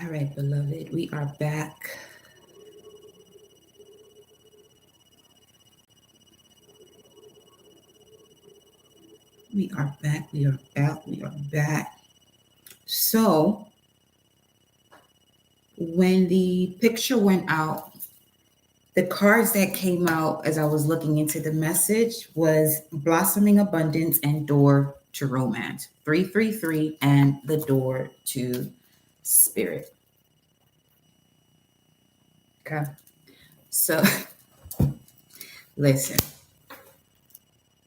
All right, beloved, we are back. We are back. We are back. We are back. So, when the picture went out, the cards that came out as I was looking into the message was blossoming abundance and door to romance. 333 and the door to spirit. Okay. So, listen.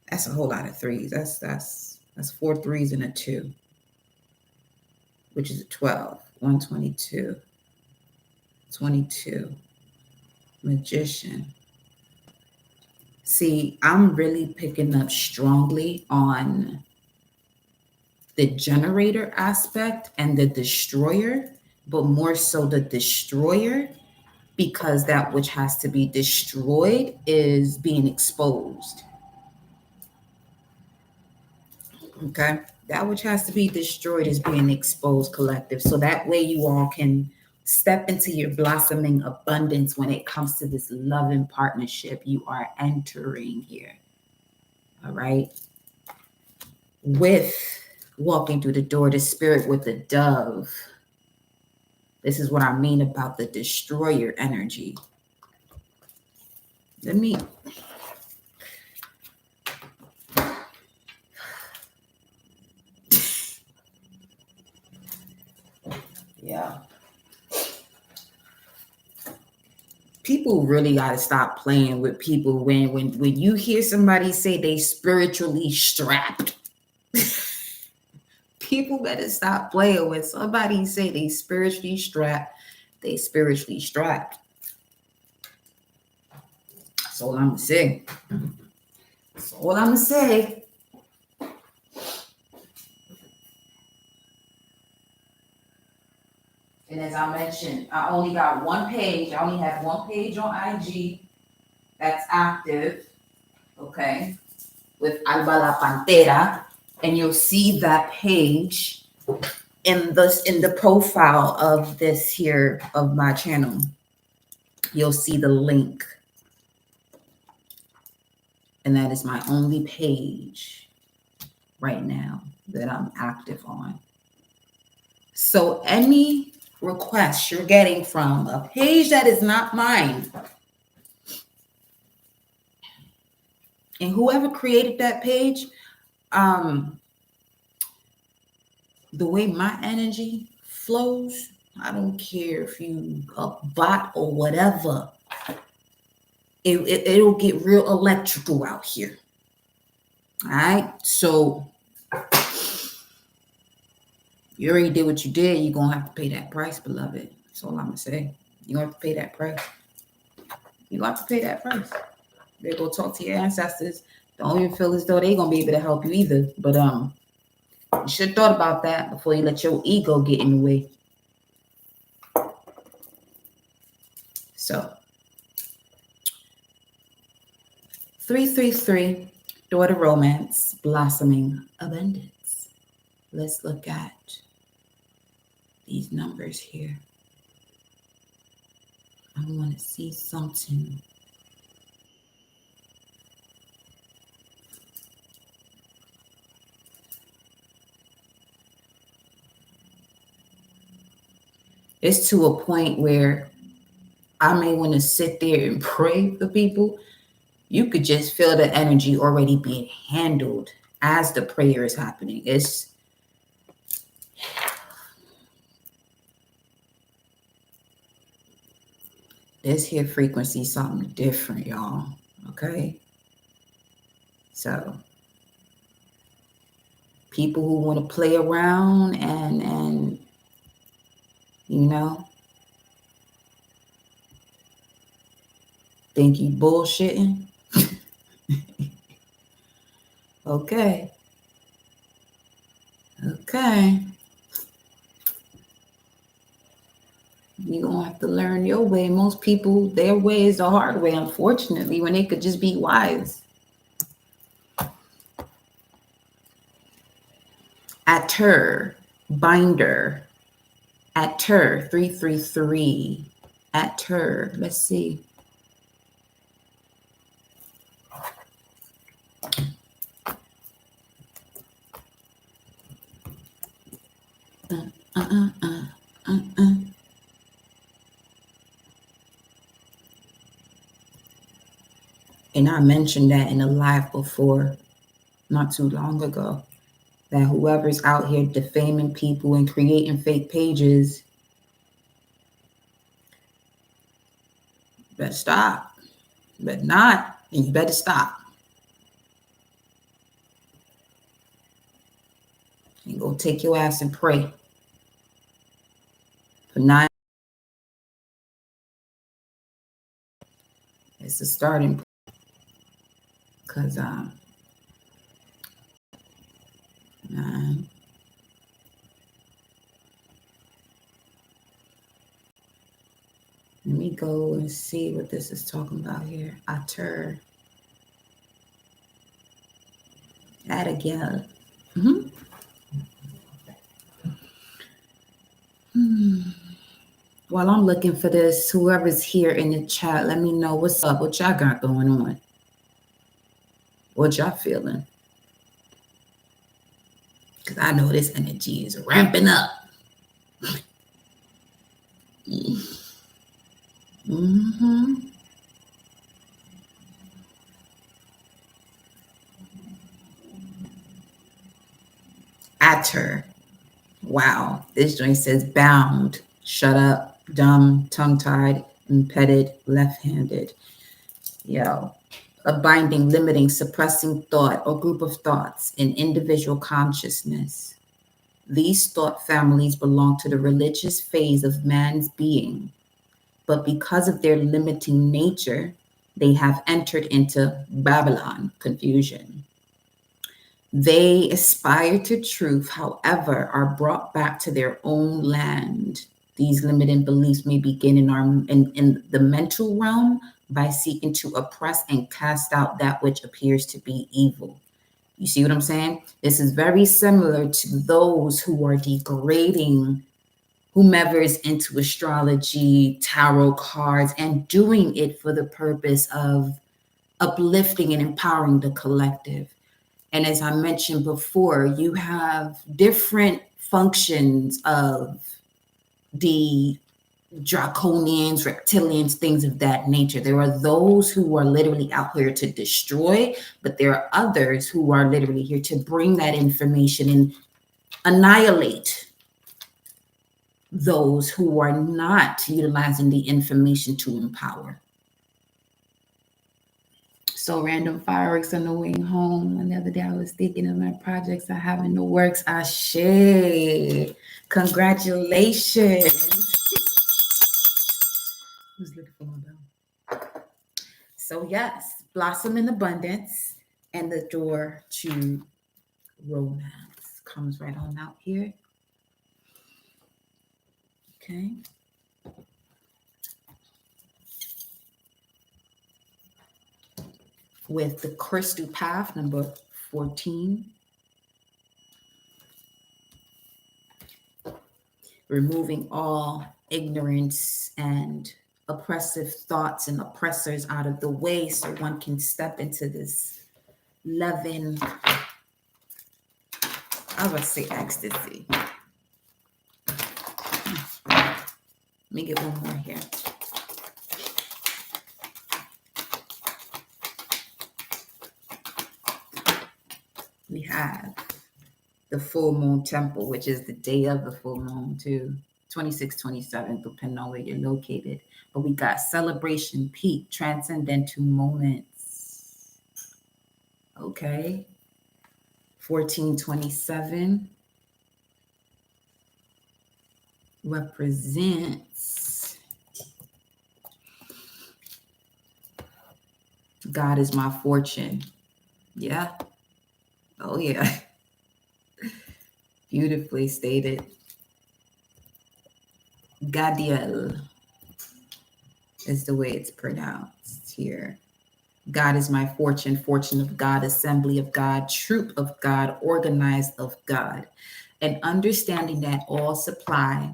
That's a whole lot of threes. That's 4 threes and a 2, which is a 12. 122. 22. Magician. See, I'm really picking up strongly on the generator aspect and the destroyer, but more so the destroyer, because that which has to be destroyed is being exposed. Okay. That which has to be destroyed is being exposed, collective. So that way you all can step into your blossoming abundance when it comes to this loving partnership you are entering here. All right. With walking through the door to spirit with the dove. This is what I mean about the destroyer energy. Let me. Yeah. People really got to stop playing with people when you hear somebody say they spiritually strapped. People better stop playing when somebody say they spiritually strapped. They spiritually strapped. That's all I'm gonna say. That's all I'm gonna say. And as I mentioned, I only got one page. I only have one page on IG that's active, okay, with Alba La Pantera. And you'll see that page in the profile of this here of my channel. You'll see the link. And that is my only page right now that I'm active on. So any requests you're getting from a page that is not mine, and whoever created that page, the way my energy flows, I don't care if you a bot or whatever, it'll get real electrical out here. All right, so you already did what you did. You're gonna have to pay that price, beloved. That's all I'm gonna say. You're gonna have to pay that price. You're gonna have to pay that price. They go talk to your ancestors. Don't even feel as though they're gonna be able to help you either. But you should have thought about that before you let your ego get in the way. So 333, door to romance, blossoming abundance. Let's look at these numbers here. I want to see something. It's to a point where I may want to sit there and pray for people. You could just feel the energy already being handled as the prayer is happening. It's this here frequency, something different, y'all. Okay. So people who want to play around and you know, think you bullshitting. Okay. Okay. You're going to have to learn your way. Most people, their way is the hard way, unfortunately, when they could just be wise. Atter, binder, At Ter 333. At Ter. Let's see. And I mentioned that in a live before, not too long ago, that whoever's out here defaming people and creating fake pages, better stop. But not, and you better stop. And go take your ass and pray. For 9, it's a starting point. Because, let me go and see what this is talking about here. Ater. That again. While I'm looking for this, whoever's here in the chat, let me know what's up. What y'all got going on? What y'all feeling? Because I know this energy is ramping up. Ater. Wow. This joint says bound, shut up, dumb, tongue-tied, impeded, left-handed. Yo. A binding, limiting, suppressing thought or group of thoughts in individual consciousness. These thought families belong to the religious phase of man's being, but because of their limiting nature, they have entered into Babylon, confusion. They aspire to truth, however, are brought back to their own land. These limiting beliefs may begin in the mental realm by seeking to oppress and cast out that which appears to be evil. You see what I'm saying? This is very similar to those who are degrading whomever is into astrology, tarot cards, and doing it for the purpose of uplifting and empowering the collective. And as I mentioned before, you have different functions of the draconians, reptilians, things of that nature. There are those who are literally out here to destroy, but there are others who are literally here to bring that information and annihilate those who are not utilizing the information to empower. So random fireworks on the way home. And the other day I was thinking of my projects I have in the works. Ashe. Congratulations. Who's looking for my bell? So yes, blossom in abundance and the door to romance comes right on out here. Okay. With the crystal path, number 14. Removing all ignorance and oppressive thoughts and oppressors out of the way so one can step into this loving, I was about to say ecstasy. Let me get one more here. We have the full moon temple, which is the day of the full moon too, 26, 27, depending on where you're located. But we got celebration, peak, transcendental moments. Okay. 1427 represents God is my fortune. Yeah. Oh, yeah. Beautifully stated. Gadiel is the way it's pronounced here. God is my fortune, fortune of God, assembly of God, troop of God, organized of God. And understanding that all supply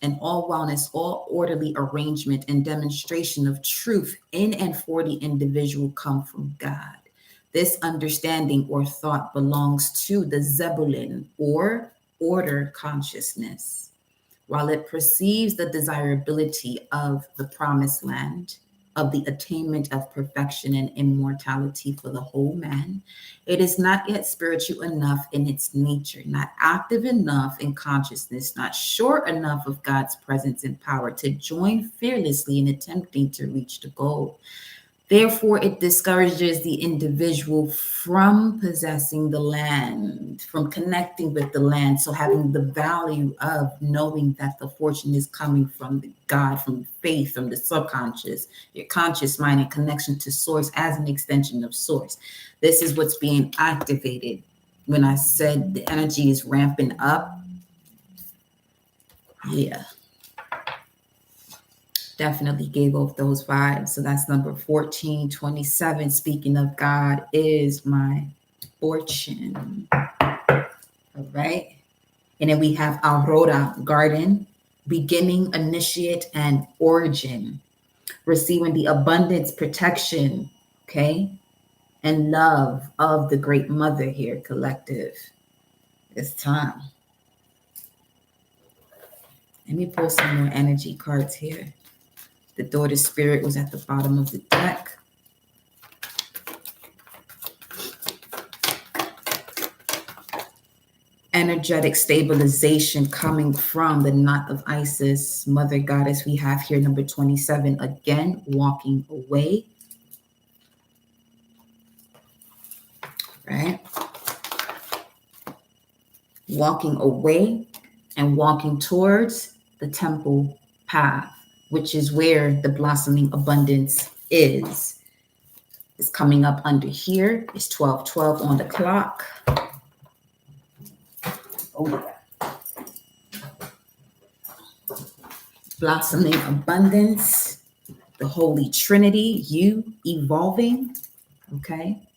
and all wellness, all orderly arrangement and demonstration of truth in and for the individual come from God. This understanding or thought belongs to the Zebulun or order consciousness. While it perceives the desirability of the promised land, of the attainment of perfection and immortality for the whole man, it is not yet spiritual enough in its nature, not active enough in consciousness, not sure enough of God's presence and power to join fearlessly in attempting to reach the goal. Therefore, it discourages the individual from possessing the land, from connecting with the land. So having the value of knowing that the fortune is coming from God, from faith, from the subconscious, your conscious mind and connection to source as an extension of source. This is what's being activated. When I said the energy is ramping up, yeah. Definitely gave off those vibes. So that's number 1427. Speaking of God is my fortune. All right. And then we have Aurora Garden, beginning, initiate, and origin. Receiving the abundance, protection, okay, and love of the Great Mother here, collective. It's time. Let me pull some more energy cards here. The daughter spirit was at the bottom of the deck. Energetic stabilization coming from the knot of Isis, Mother Goddess. We have here number 27, again, walking away. Right? Walking away and walking towards the temple path, which is where the blossoming abundance is. It's coming up under here. It's 12:12 on the clock. Oh, yeah. Blossoming abundance, the Holy Trinity, you evolving, okay?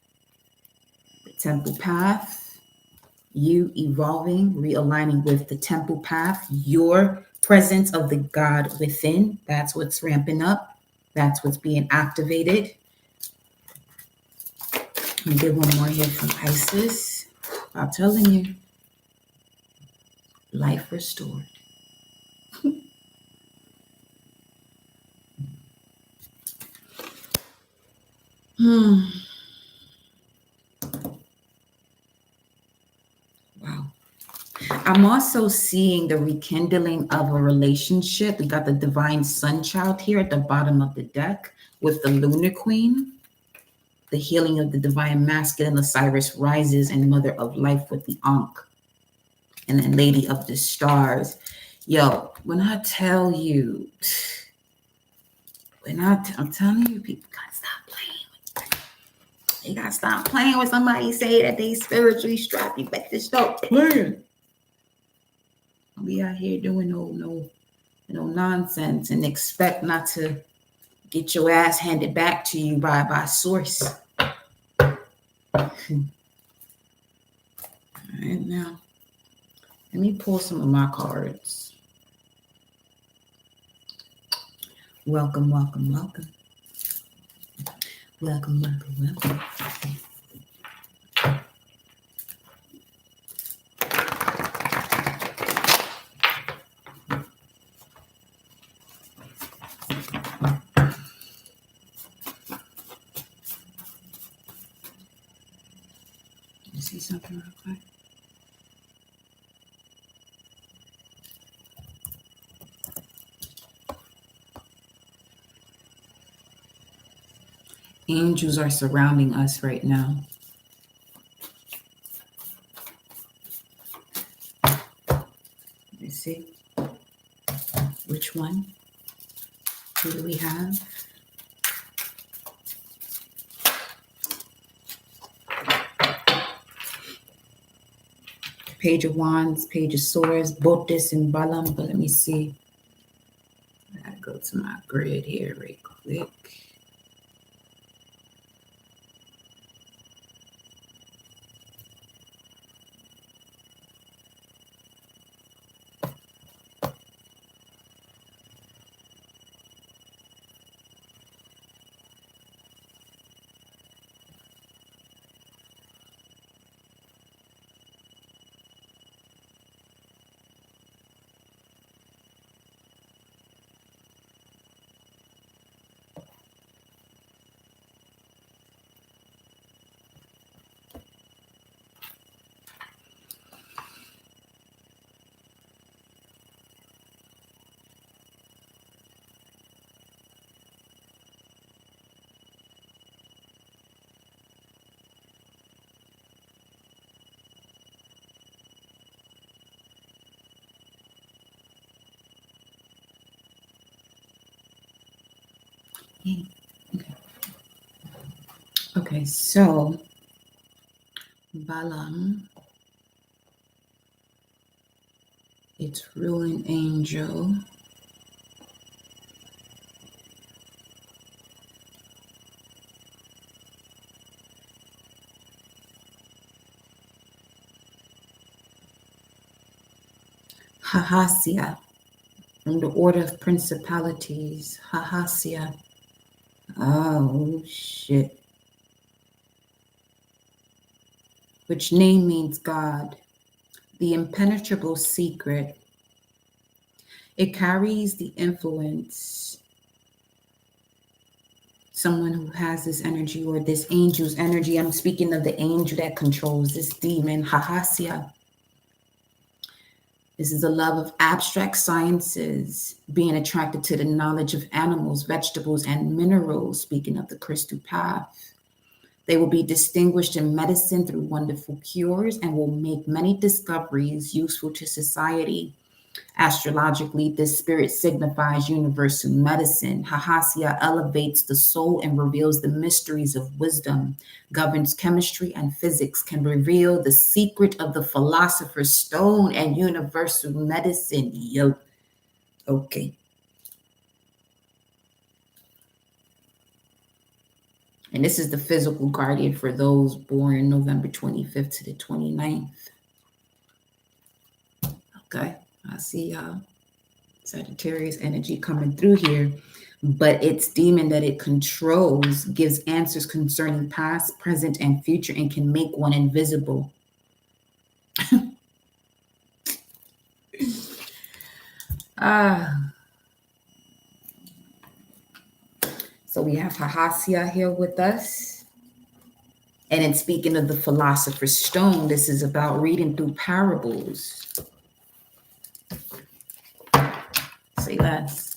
The temple path, you evolving, realigning with the temple path, your presence of the God within. That's what's ramping up. That's what's being activated. Let me get one more here from Isis. I'm telling you, life restored. Wow. I'm also seeing the rekindling of a relationship. We got the divine sun child here at the bottom of the deck with the lunar queen. The healing of the divine masculine, Osiris rises, and mother of life with the Ankh. And then lady of the stars. Yo, when I tell you, I'm telling you, people gotta stop playing. You gotta stop playing with somebody say that they spiritually strapped. You better stop playing. We out here doing no nonsense and expect not to get your ass handed back to you by source. All right, now let me pull some of my cards. Welcome, welcome, welcome. Welcome, welcome, welcome. You see something real quick? Angels are surrounding us right now. Let's see. Which one? Who do we have? Page of Wands, Page of Swords, both Disempower, but let me see. I gotta go to my grid here right quick. Okay, so Balaam, its ruling angel. Hahasia, from the order of principalities. Hahasia. Oh, shit. Which name means God, the impenetrable secret. It carries the influence. Someone who has this energy or this angel's energy. I'm speaking of the angel that controls this demon, Hahasia. This is a love of abstract sciences, being attracted to the knowledge of animals, vegetables, and minerals, speaking of the crystal path. They will be distinguished in medicine through wonderful cures and will make many discoveries useful to society. Astrologically, this spirit signifies universal medicine. Hahasia elevates the soul and reveals the mysteries of wisdom, governs chemistry and physics, can reveal the secret of the philosopher's stone and universal medicine. Yo, okay. And this is the physical guardian for those born November 25th to the 29th. Okay, I see y'all. Sagittarius energy coming through here, but its demon that it controls gives answers concerning past, present, and future and can make one invisible. So we have Hahasia here with us. And in speaking of the philosopher's stone, this is about reading through parables. Say less.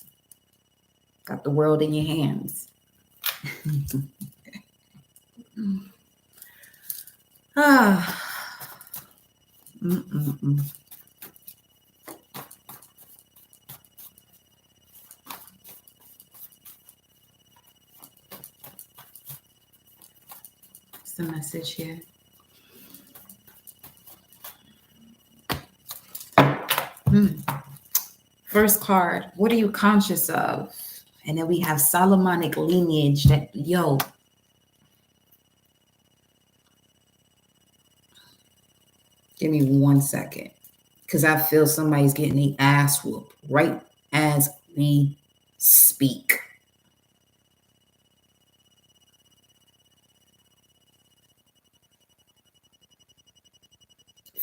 Got the world in your hands. What's the message here? First card, what are you conscious of? And then we have Solomonic lineage that, yo. Give me 1 second. Because I feel somebody's getting the ass whooped right as we speak.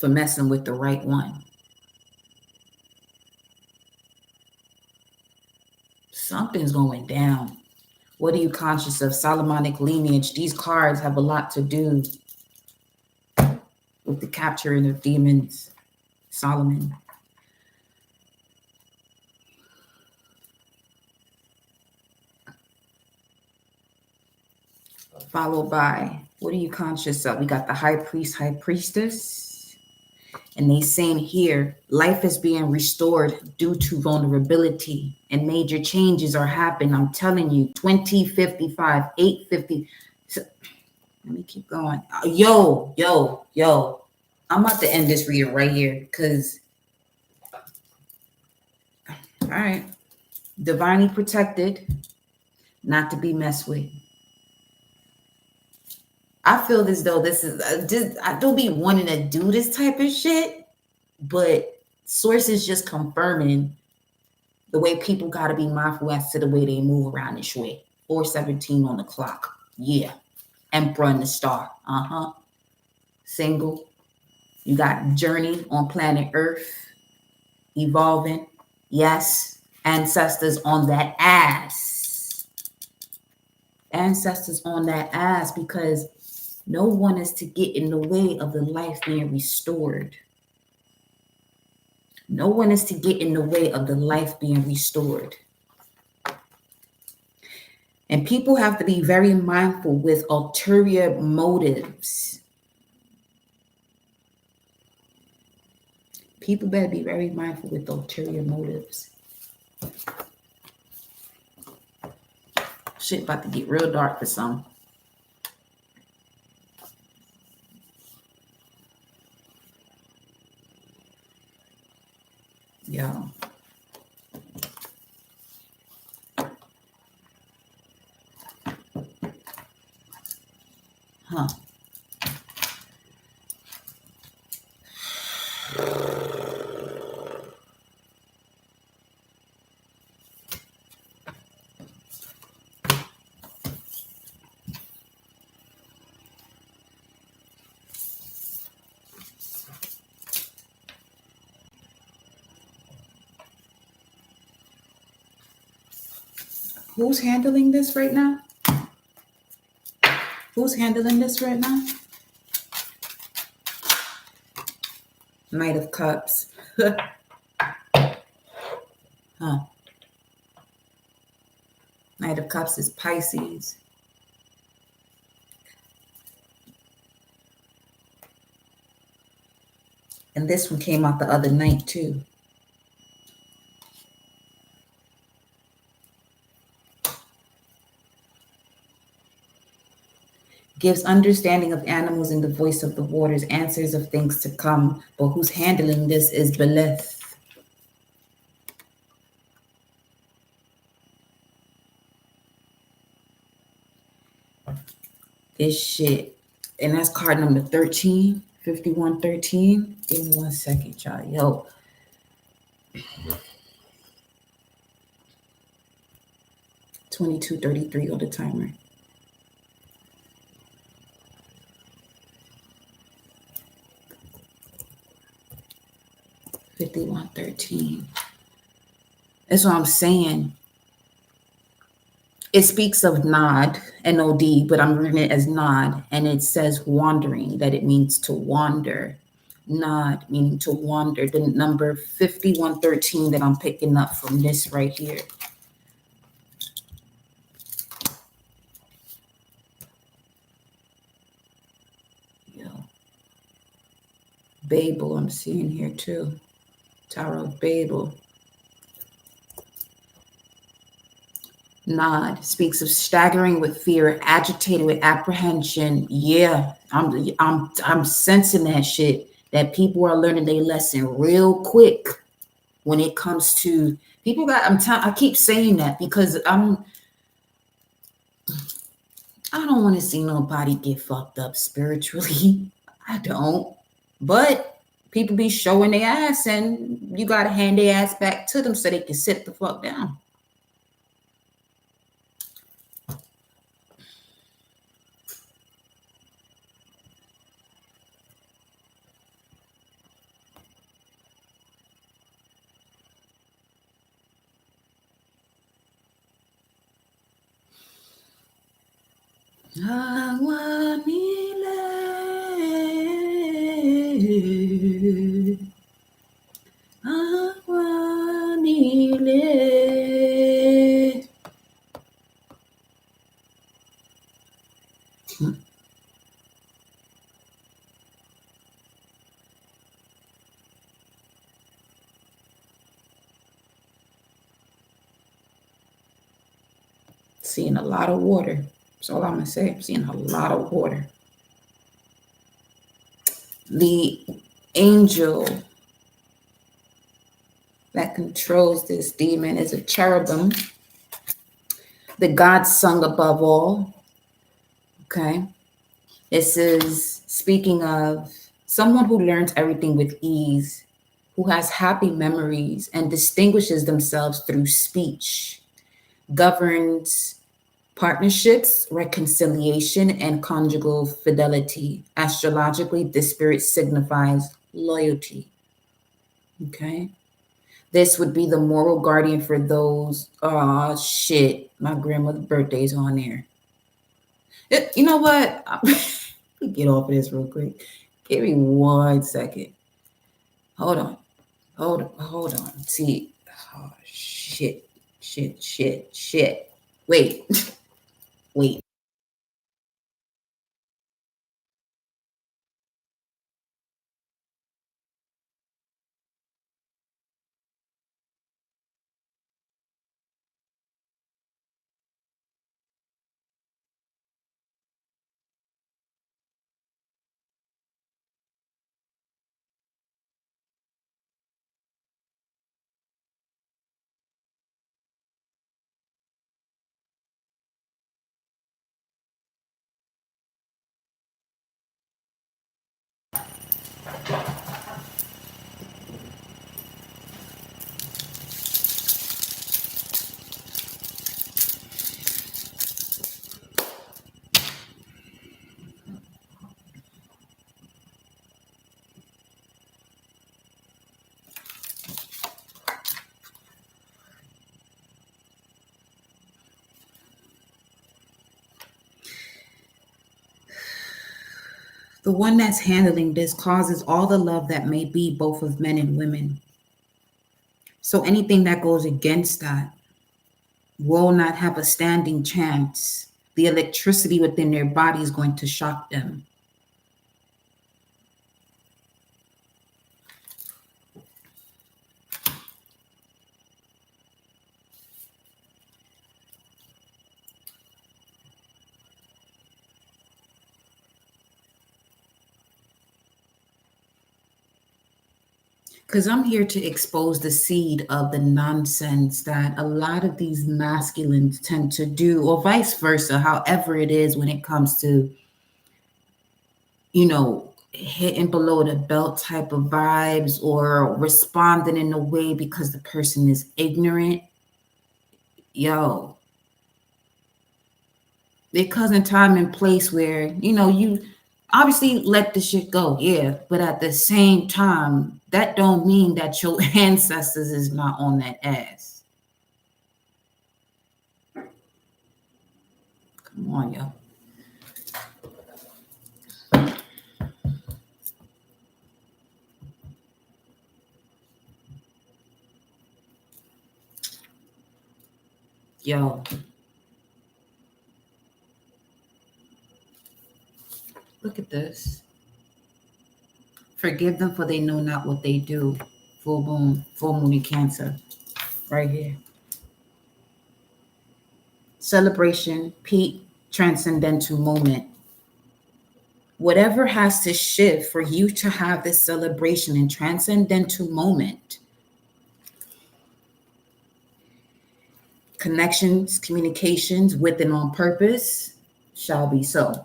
For messing with the right one. Something's going down. What are you conscious of? Solomonic lineage. These cards have a lot to do with the capturing of demons. Solomon. Followed by, what are you conscious of? We got the high priest, high priestess. And they saying here, life is being restored due to vulnerability and major changes are happening. I'm telling you, 2055, 850. So, let me keep going. Yo. I'm about to end this reading right here because, all right. Divinely protected, not to be messed with. I feel as though this is, I don't be wanting to do this type of shit, but sources just confirming the way people got to be mindful as to the way they move around this way. 417 on the clock. Yeah. Emperor and the star. Single. You got journey on planet Earth. Evolving. Yes. Ancestors on that ass. Ancestors on that ass because no one is to get in the way of the life being restored. No one is to get in the way of the life being restored. And people have to be very mindful with ulterior motives. People better be very mindful with ulterior motives. Shit about to get real dark for some. Yo. Huh. Who's handling this right now? Who's handling this right now? Knight of Cups. Huh. Knight of Cups is Pisces. And this one came out the other night too. Gives understanding of animals in the voice of the waters, answers of things to come. But who's handling this is Belith. This shit. And that's card number 13, 5113. Give me 1 second, y'all. Yo. $22.33 on the timer. $51.13. That's what I'm saying. It speaks of nod, N-O-D, but I'm reading it as nod, and it says wandering, that it means to wander. Nod, meaning to wander. The number 5113 that I'm picking up from this right here. Yo. Babel, I'm seeing here too. Tower of Babel. Nod speaks of staggering with fear, agitated with apprehension. Yeah, I'm sensing that shit. That people are learning their lesson real quick when it comes to people. I keep saying that because I don't want to see nobody get fucked up spiritually. I don't. But people be showing their ass, and you gotta hand their ass back to them so they can sit the fuck down. Seeing a lot of water. That's all I'm gonna say. I'm seeing a lot of water. The angel that controls this demon is a cherubim. The God sung above all. Okay. This is speaking of someone who learns everything with ease, who has happy memories and distinguishes themselves through speech, governs partnerships, reconciliation, and conjugal fidelity. Astrologically, this spirit signifies loyalty. Okay. This would be the moral guardian for those. Oh, shit. My grandmother's birthday's on there. You know what? Get off of this real quick. Give me 1 second. Hold on. Hold on. See. Oh, shit. Shit. Wait. Wait. The one that's handling this causes all the love that may be both of men and women. So anything that goes against that will not have a standing chance. The electricity within their body is going to shock them. Because I'm here to expose the seed of the nonsense that a lot of these masculines tend to do, or vice versa, however it is when it comes to, hitting below the belt type of vibes or responding in a way because the person is ignorant. Yo, there comes a time and place where, you obviously let the shit go, yeah, but at the same time, that don't mean that your ancestors is not on that ass. Come on, yo. Yo. Look at this. Forgive them for they know not what they do. Full moon in Cancer. Right here. Celebration, peak, transcendental moment. Whatever has to shift for you to have this celebration and transcendental moment. Connections, communications with and on purpose shall be so.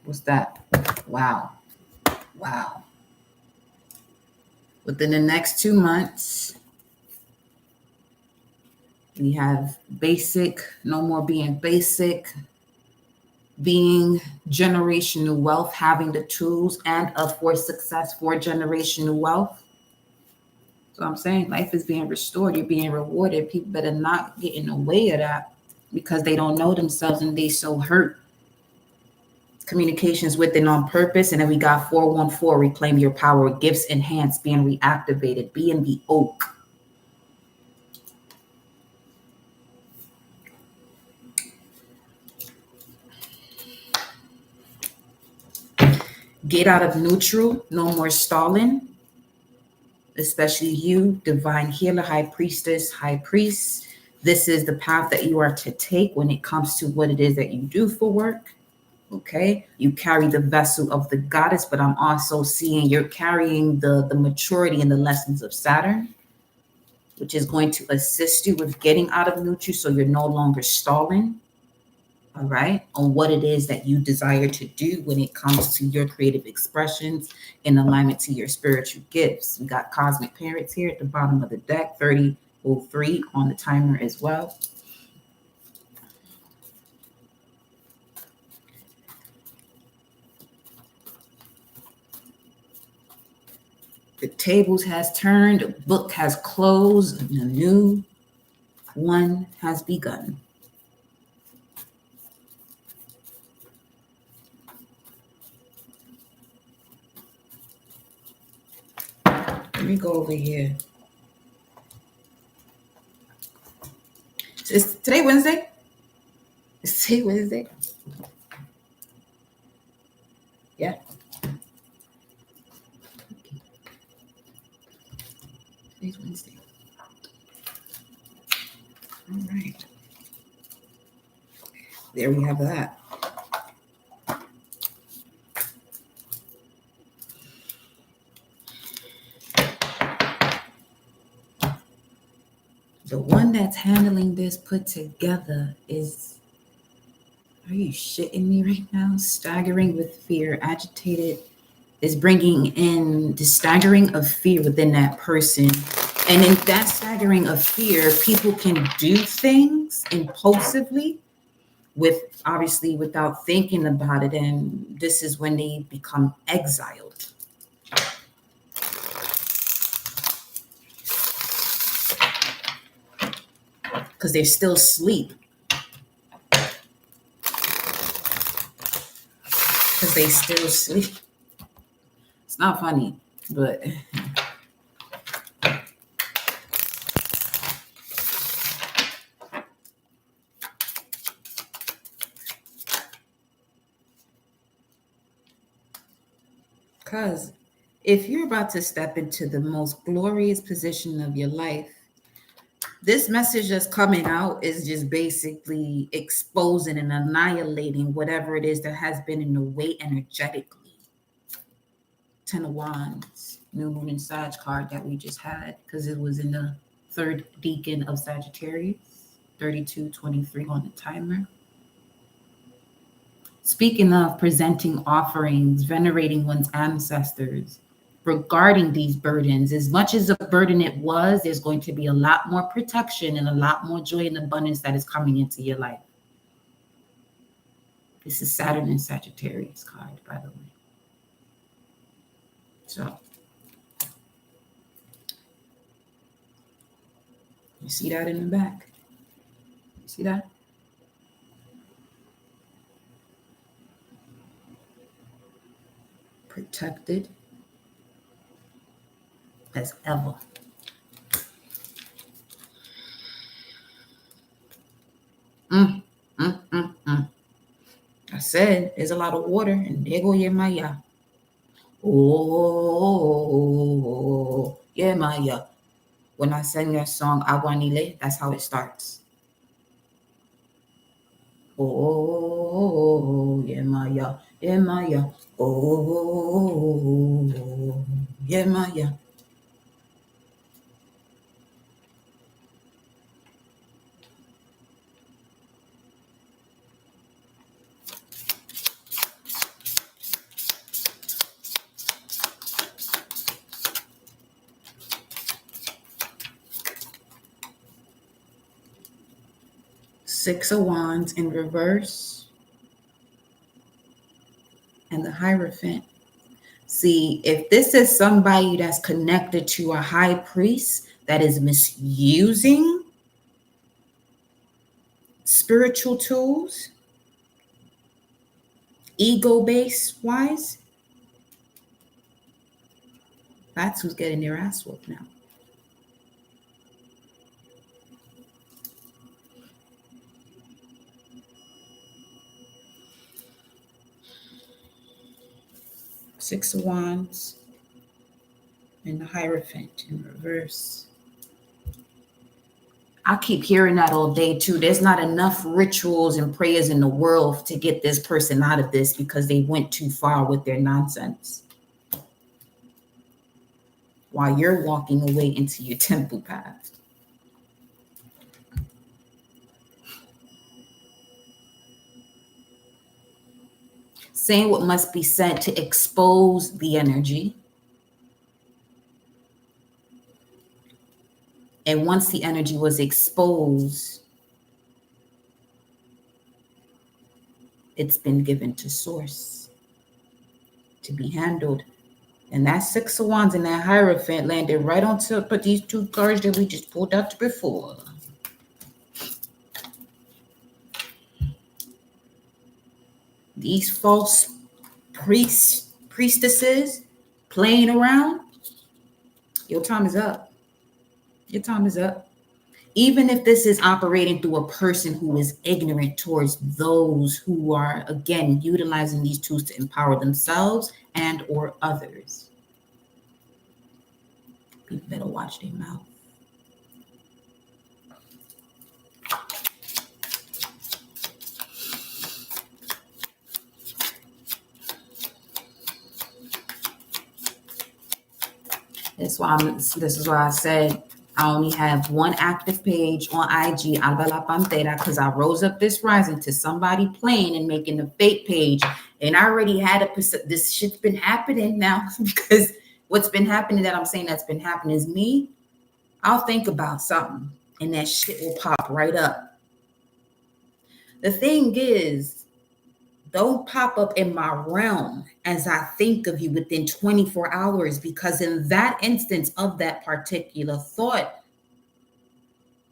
What's that? Wow. Within the next 2 months, we have basic, no more being basic, being generational wealth, having the tools and for success for generational wealth. So I'm saying life is being restored. You're being rewarded. People better not get in the way of that because they don't know themselves and they so hurt. Communications with and on purpose. And then we got 414, reclaim your power, gifts enhanced, being reactivated, being the oak. Get out of neutral, no more stalling. Especially you, divine healer, high priestess, high priest. This is the path that you are to take when it comes to what it is that you do for work. Okay, you carry the vessel of the goddess, but I'm also seeing you're carrying the maturity and the lessons of Saturn, which is going to assist you with getting out of neutral so you're no longer stalling. All right, on what it is that you desire to do when it comes to your creative expressions in alignment to your spiritual gifts. We got cosmic parents here at the bottom of the deck, 3003 on the timer as well. The tables has turned, the book has closed, and a new one has begun. Let me go over here. Is today Wednesday? Is today Wednesday? Yeah. Today's Wednesday. All right. There we have that. The one that's handling this put together is, are you shitting me right now? Staggering with fear, agitated, is bringing in the staggering of fear within that person. And in that staggering of fear, people can do things impulsively with obviously without thinking about it. And this is when they become exiled. Because they're still asleep. say still sleep. It's not funny, but because if you're about to step into the most glorious position of your life, this message that's coming out is just basically exposing and annihilating whatever it is that has been in the way energetically. 10 of Wands, New Moon and Sag card that we just had, because it was in the third decan of Sagittarius, 3223 on the timer. Speaking of presenting offerings, venerating one's ancestors, regarding these burdens, as much as a burden it was, there's going to be a lot more protection and a lot more joy and abundance that is coming into your life. This is Saturn and Sagittarius card, by the way. So, you see that in the back? You see that? Protected as ever. I said there's a lot of water, and there go Yemaya. Oh, Yemaya. When I sang that song, Aguanile, that's how it starts. Oh, Yemaya, Yemaya. Oh, Yemaya. Six of Wands in reverse. And the Hierophant. See, if this is somebody that's connected to a high priest that is misusing spiritual tools, ego-based wise, that's who's getting their ass whooped now. Six of Wands and the Hierophant in reverse. I keep hearing that all day too. There's not enough rituals and prayers in the world to get this person out of this because they went too far with their nonsense. While you're walking away into your temple path. Saying what must be said to expose the energy. And once the energy was exposed, it's been given to source to be handled. And that Six of Wands and that Hierophant landed right on top of these two cards that we just pulled out before. These false priestesses playing around, your time is up. Your time is up. Even if this is operating through a person who is ignorant towards those who are, again, utilizing these tools to empower themselves and or others. People better watch their mouth. This is why I said I only have one active page on IG, Alba La Pantera, because I rose up this rising to somebody playing and making a fake page. And I already had this shit's been happening now because what's been happening that I'm saying that's been happening is me. I'll think about something and that shit will pop right up. The thing is, don't pop up in my realm as I think of you within 24 hours, because in that instance of that particular thought,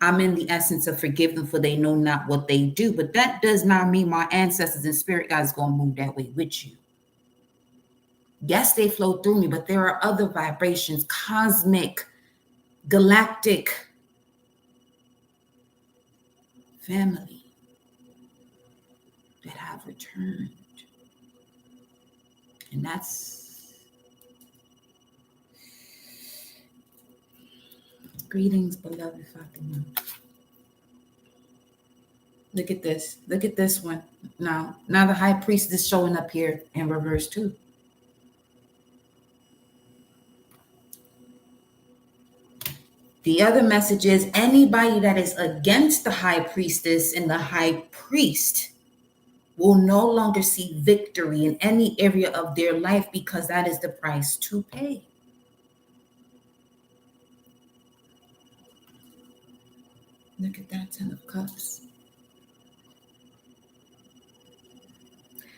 I'm in the essence of forgive them for they know not what they do. But that does not mean my ancestors and spirit guides going to move that way with you. Yes, they flow through me, but there are other vibrations, cosmic, galactic, family that have returned. And that's greetings, beloved Fatima. Look at this. Look at this one. Now the high priest is showing up here in reverse too. The other message is anybody that is against the high priestess and the high priest will no longer see victory in any area of their life because that is the price to pay. Look at that 10 of Cups.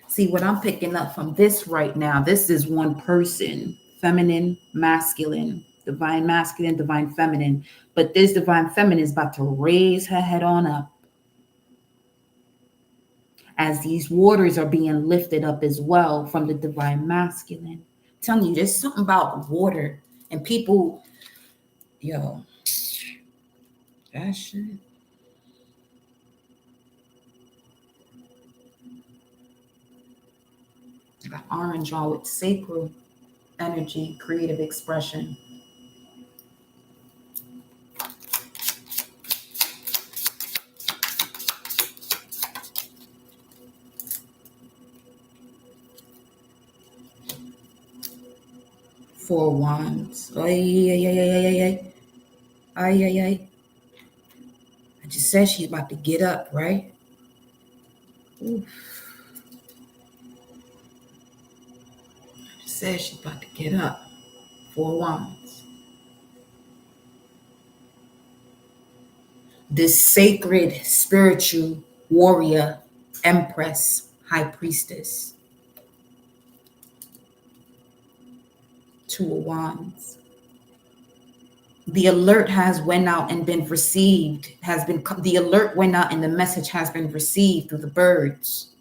See, what I'm picking up from this right now, this is one person, feminine, masculine, divine feminine. But this divine feminine is about to raise her head on up as these waters are being lifted up as well from the divine masculine. I'm telling you, there's something about water and people, that shit. Got orange on with sacral energy, creative expression. Four Wands. Ay. I just said she's about to get up, right? Oof. I just said she's about to get up. Four Wands. This sacred, spiritual warrior, empress, high priestess. Two of Wands. The alert has went out and been received, the alert went out and the message has been received through the birds.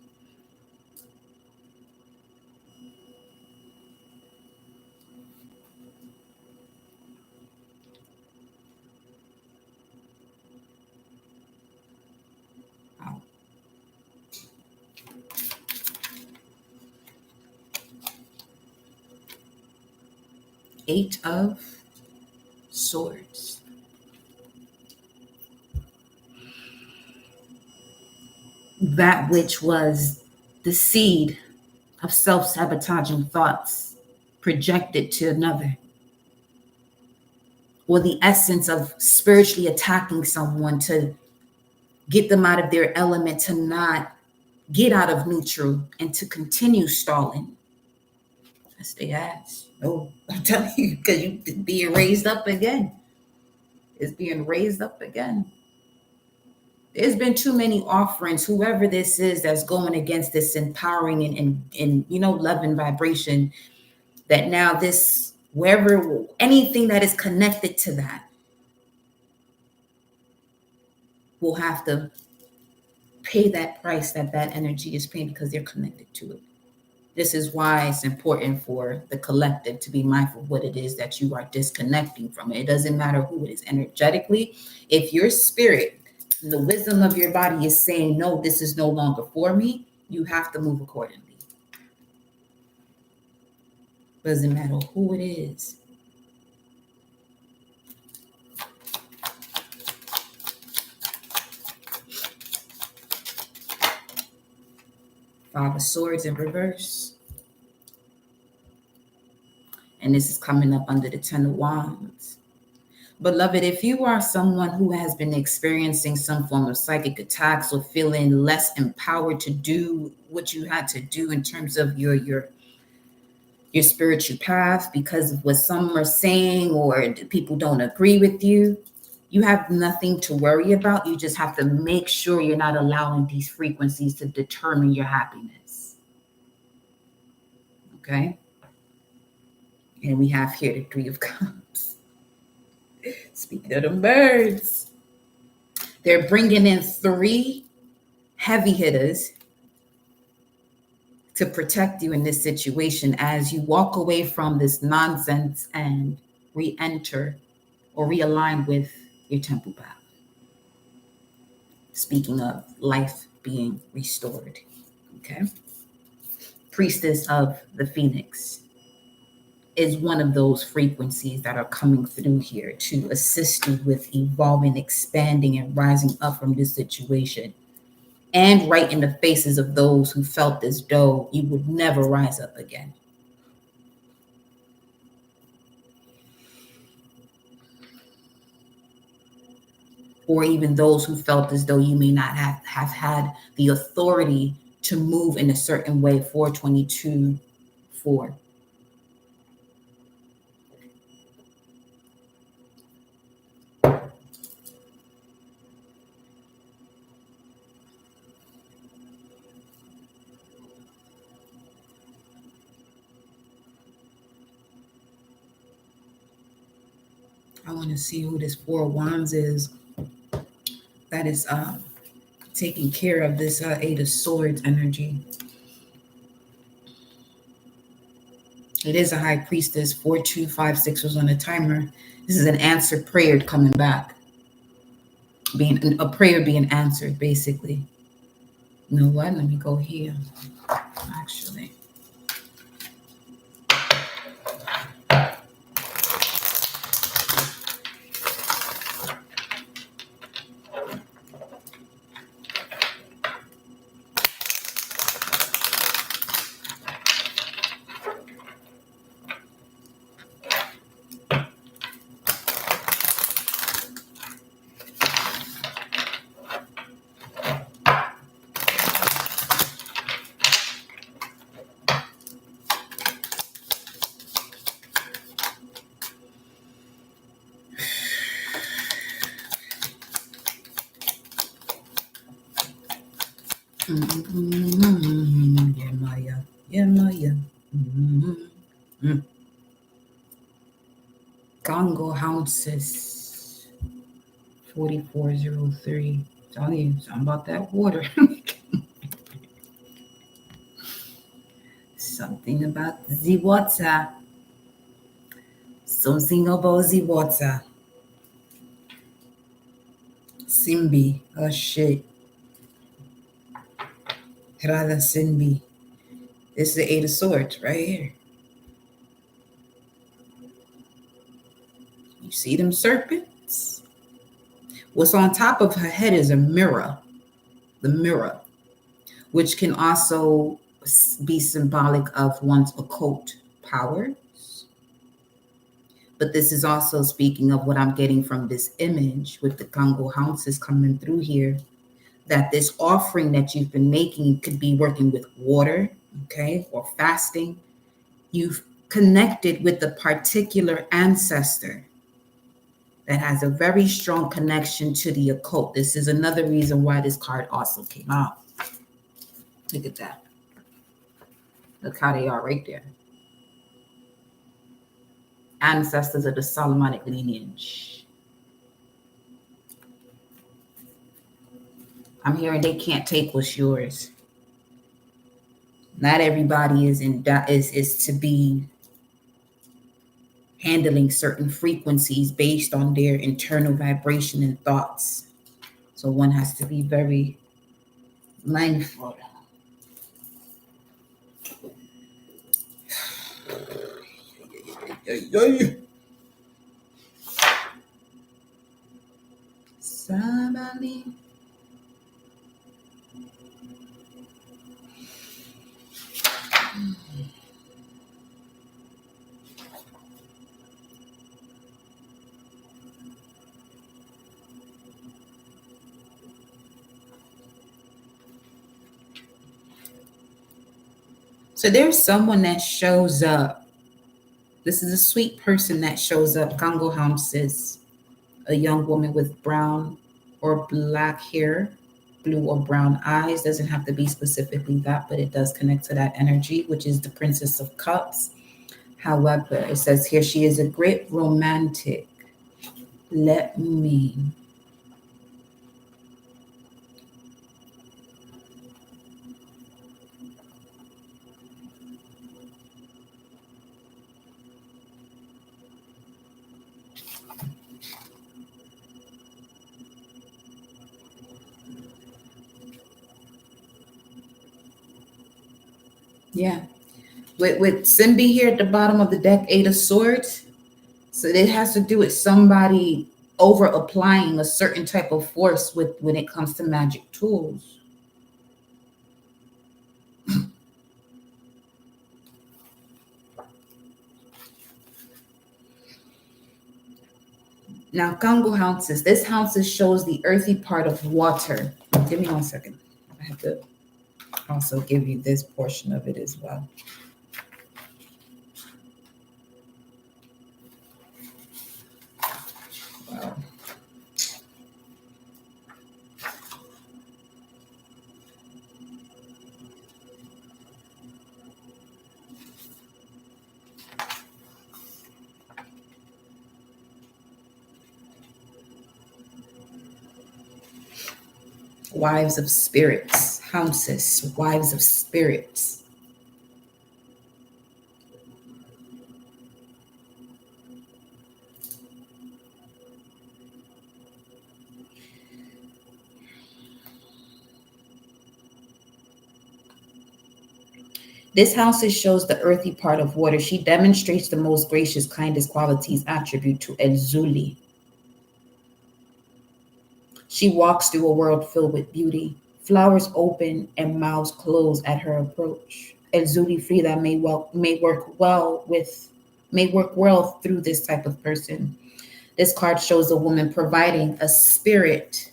Wow. Eight of Swords. That which was the seed of self-sabotaging thoughts projected to another, or the essence of spiritually attacking someone to get them out of their element, to not get out of neutral and to continue stalling. That's the ass. No, I'm telling you, because you're being raised up again. It's being raised up again. There's been too many offerings, whoever this is that's going against this empowering and love and vibration, that now this, wherever, anything that is connected to that will have to pay that price that energy is paying because they're connected to it. This is why it's important for the collective to be mindful of what it is that you are disconnecting from. It doesn't matter who it is energetically. If your spirit, the wisdom of your body is saying, no, this is no longer for me, you have to move accordingly. Doesn't matter who it is. Five of Swords in reverse. And this is coming up under the 10 of Wands. Beloved, if you are someone who has been experiencing some form of psychic attacks or feeling less empowered to do what you had to do in terms of your spiritual path because of what some are saying or people don't agree with you, you have nothing to worry about. You just have to make sure you're not allowing these frequencies to determine your happiness. Okay? And we have here the Three of Cups. Speaking of the birds, they're bringing in 3 heavy hitters to protect you in this situation as you walk away from this nonsense and re-enter or realign with your temple path. Speaking of life being restored, okay? Priestess of the Phoenix is one of those frequencies that are coming through here to assist you with evolving, expanding, and rising up from this situation. And right in the faces of those who felt as though you would never rise up again. Or even those who felt as though you may not have had the authority to move in a certain way. 422-4. I want to see who this 4 of Wands is that is taking care of this 8 of Swords energy. It is a High Priestess. 4256 was on the timer. This is an answered prayer coming back. Being a prayer being answered, basically. You know what? Let me go here. Actually. Yeah, Maya. Yeah, Maya. Congo Houses. 4403. Telling you something about that water. Something about the water. Something about the water. Simbi. Oh shit. Rada Simbi. This is the 8 of Swords right here. You see them serpents? What's on top of her head is a mirror. The mirror, which can also be symbolic of one's occult powers. But this is also speaking of what I'm getting from this image with the Congo houses coming through here, that this offering that you've been making could be working with water, okay, or fasting. You've connected with a particular ancestor that has a very strong connection to the occult. This is another reason why this card also came out. Look at that. Look how they are right there. Ancestors of the Solomonic lineage. I'm hearing they can't take what's yours. Not everybody is to be handling certain frequencies based on their internal vibration and thoughts. So one has to be very mindful. Somebody. So there's someone that shows up. This is a sweet person that shows up. Congo Houses, a young woman with brown or black hair, blue or brown eyes. Doesn't have to be specifically that, but it does connect to that energy, which is the Princess of Cups. However, it says here she is a great romantic. Let me. Yeah. With Simbi here at the bottom of the deck, Eight of Swords. So it has to do with somebody over applying a certain type of force with when it comes to magic tools. Now, Congo houses. This houses shows the earthy part of water. Give me 1 second. I have to also give you this portion of it as well. Wow. Wives of spirits, houses, wives of spirits. This house shows the earthy part of water. She demonstrates the most gracious, kindest qualities attribute to Elzuli. She walks through a world filled with beauty. Flowers open and mouths close at her approach. Elzuli Frida may work well through this type of person. This card shows a woman providing a spirit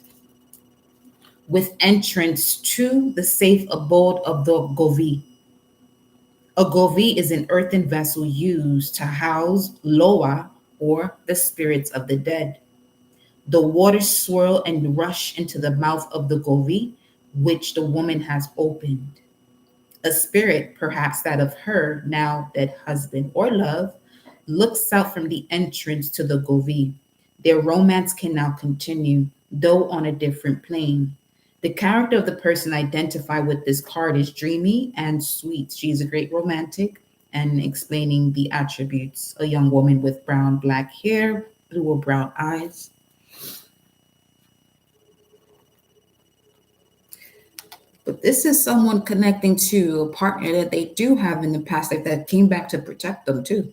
with entrance to the safe abode of the Govi. A Govi is an earthen vessel used to house Loa, or the spirits of the dead. The waters swirl and rush into the mouth of the Govi, which the woman has opened. A spirit, perhaps that of her now dead husband or love, looks out from the entrance to the Govi. Their romance can now continue, though on a different plane. The character of the person identified with this card is dreamy and sweet. She's a great romantic, and explaining the attributes: a young woman with brown black hair, blue or brown eyes. But this is someone connecting to a partner that they do have in the past, like that came back to protect them too.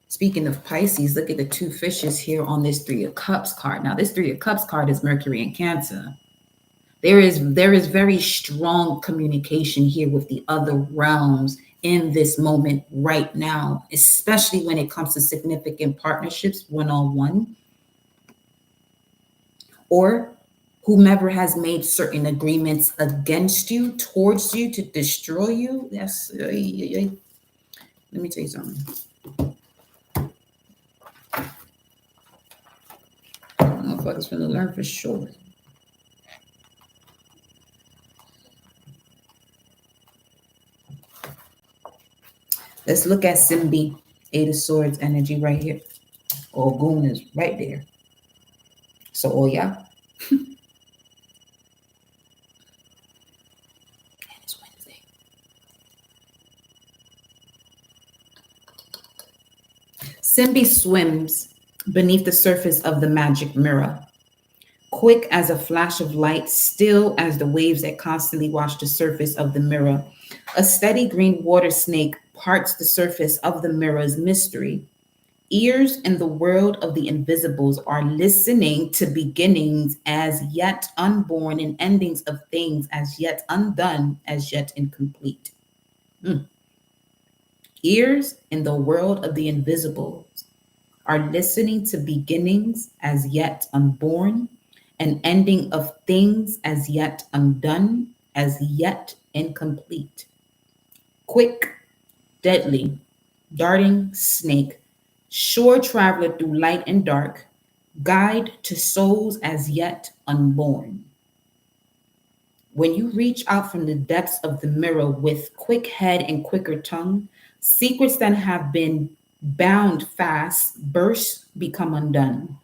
Speaking of Pisces, look at the two fishes here on this Three of Cups card. Now, this Three of Cups card is Mercury and Cancer. There is very strong communication here with the other realms in this moment right now, especially when it comes to significant partnerships, one-on-one, or whomever has made certain agreements against you, towards you, to destroy you. Yes. Let me tell you something. Motherfuckers finna learn for sure. Let's look at Simbi, Eight of Swords energy right here. Ogun is right there. So, oh yeah. It's Wednesday. Simbi swims beneath the surface of the magic mirror, quick as a flash of light, still as the waves that constantly wash the surface of the mirror. A steady green water snake parts the surface of the mirror's mystery. Ears in the world of the invisibles are listening to beginnings as yet unborn and endings of things as yet undone, as yet incomplete. Ears in the world of the invisibles are listening to beginnings as yet unborn, an ending of things as yet undone, as yet incomplete. Quick, deadly, darting snake, sure traveler through light and dark, guide to souls as yet unborn. When you reach out from the depths of the mirror with quick head and quicker tongue, secrets that have been bound fast burst, become undone.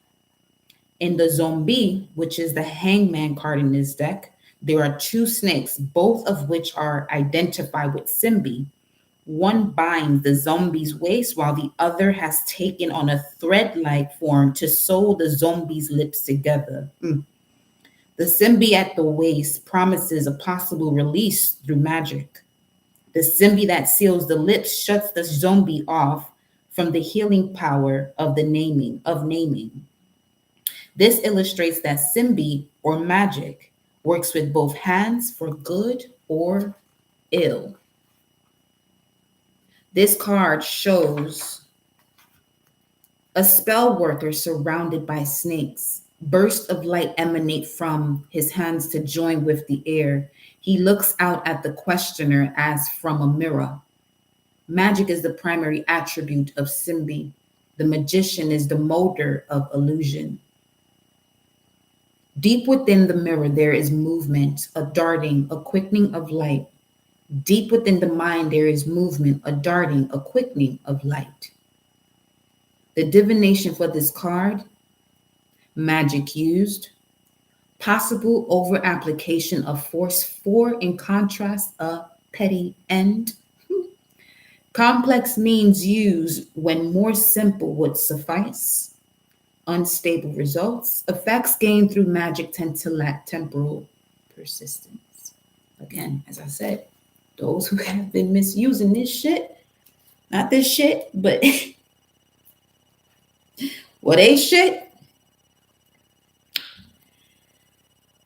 In the zombie, which is the hangman card in this deck, there are two snakes, both of which are identified with Simbi. One binds the zombie's waist while the other has taken on a thread like form to sew the zombie's lips together. The The Simbi at the waist promises a possible release through magic. The Simbi that seals the lips shuts the zombie off from the healing power of naming. This illustrates that Simbi or magic works with both hands for good or ill. This card shows a spell worker surrounded by snakes. Bursts of light emanate from his hands to join with the air. He looks out at the questioner as from a mirror. Magic is the primary attribute of Simbi. The magician is the molder of illusion. Deep within the mirror, there is movement, a darting, a quickening of light. Deep within the mind, there is movement, a darting, a quickening of light. The divination for this card, magic used, possible over application of force for, in contrast, a petty end. Complex means used when more simple would suffice. Unstable results. Effects gained through magic tend to lack temporal persistence. Again, as I said, those who have been misusing this shit, not this shit, but what they shit,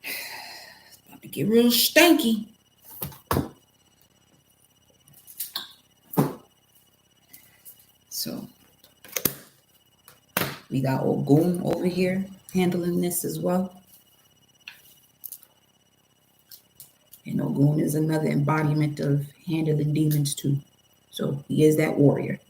it's about to get real stanky. So we got old Goon over here handling this as well. And Ogun is another embodiment of handling demons too. So he is that warrior.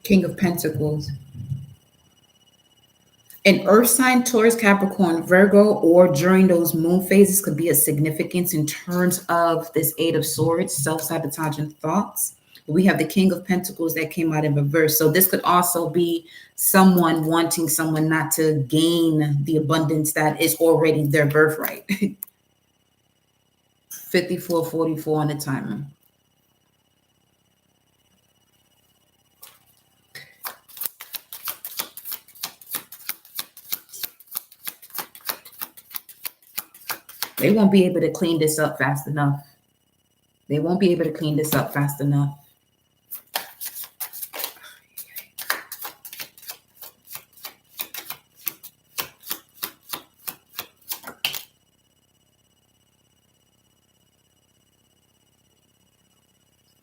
King of Pentacles. An earth sign, Taurus, Capricorn, Virgo, or during those moon phases could be a significance in terms of this Eight of Swords, self-sabotaging thoughts. We have the King of Pentacles that came out in reverse. So this could also be someone wanting someone not to gain the abundance that is already their birthright. 5444 on the timer. They won't be able to clean this up fast enough. They won't be able to clean this up fast enough.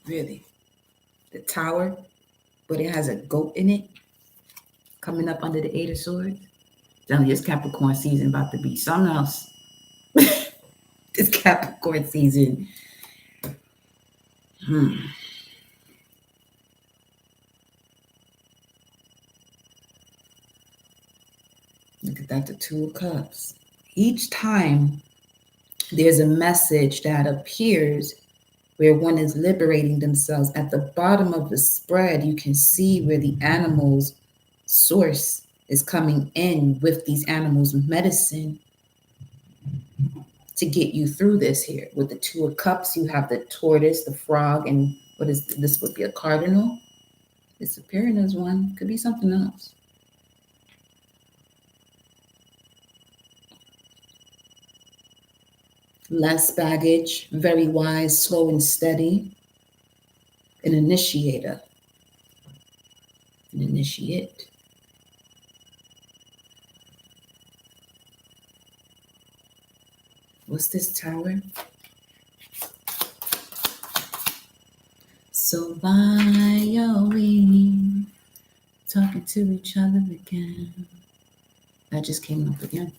Really. The Tower, but it has a goat in it coming up under the Eight of Swords. Telling you, this Capricorn season about to be something else. This Capricorn season. Look at that, the Two of Cups. Each time there's a message that appears where one is liberating themselves. At the bottom of the spread, you can see where the animal's source is coming in with these animals' medicine to get you through this here. With the Two of Cups, you have the tortoise, the frog, and what is this? Would be a cardinal. It's appearing as one. Could be something else. Less baggage, very wise, slow and steady. An initiator. An initiate. What's this Tower? So why are we talking to each other again? That just came up again.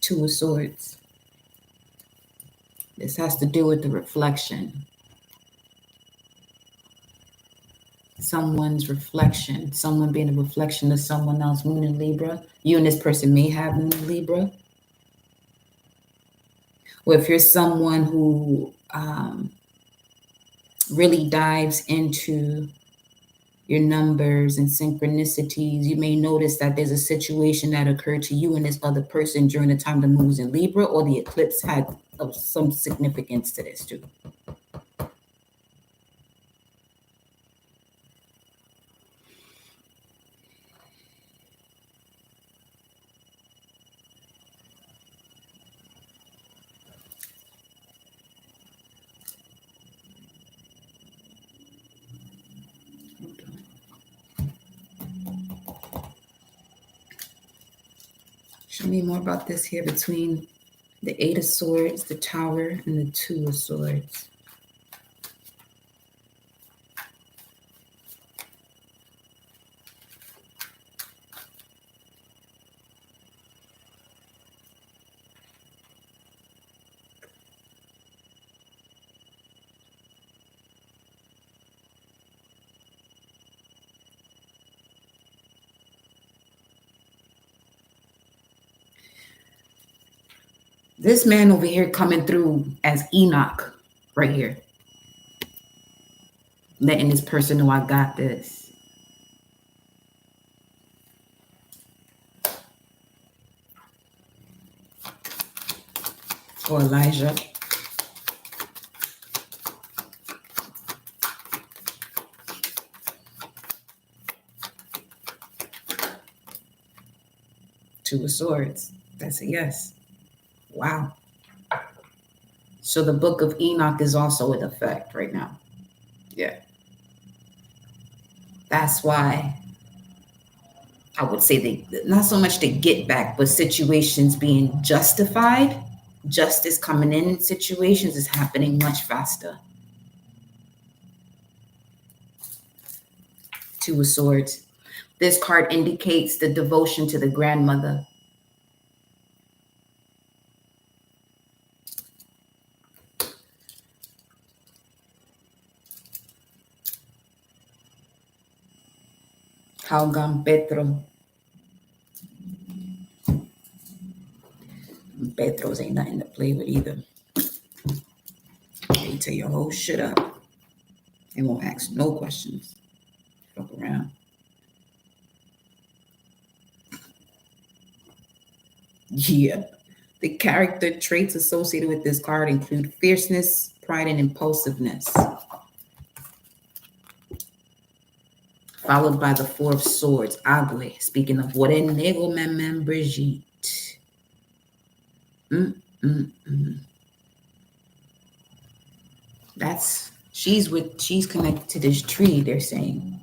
Two of Swords. This has to do with the reflection. someone's reflection, someone being a reflection of someone else, moon in Libra. You and this person may have moon in Libra. Or if you're someone who really dives into your numbers and synchronicities, you may notice that there's a situation that occurred to you and this other person during the time the moon was in Libra, or the eclipse had some significance to this too. Show me more about this here between the Eight of Swords, the Tower, and the Two of Swords. This man over here coming through as Enoch right here. Letting this person know I got this. Or Elijah. Two of Swords. That's a yes. Wow. So the book of Enoch is also in effect right now. Yeah. That's why I would say not so much the get back, but situations being justified, justice coming in situations is happening much faster. Two of Swords. This card indicates the devotion to the grandmother. Haugan Petro. Petros ain't nothing to play with either. They tell your whole shit up. They won't ask no questions. Fuck around. Yeah. The character traits associated with this card include fierceness, pride, and impulsiveness. Followed by the Four of Swords, Ague. Speaking of what a nego man Brigitte. She's connected to this tree, they're saying.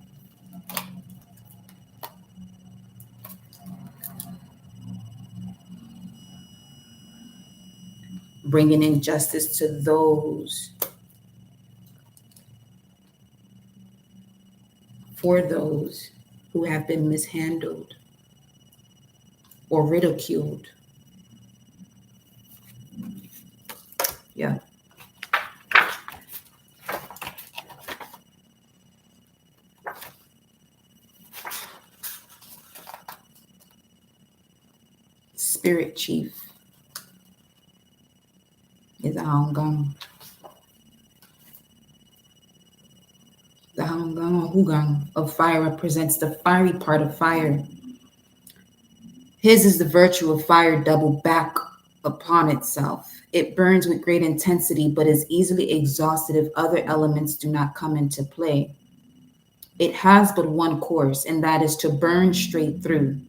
Bringing in justice to those, for those who have been mishandled or ridiculed. Yeah. Spirit chief is a Hangang. The Hangang or Hugang of fire represents the fiery part of fire. His is the virtue of fire doubled back upon itself. It burns with great intensity, but is easily exhausted if other elements do not come into play. It has but one course, and that is to burn straight through.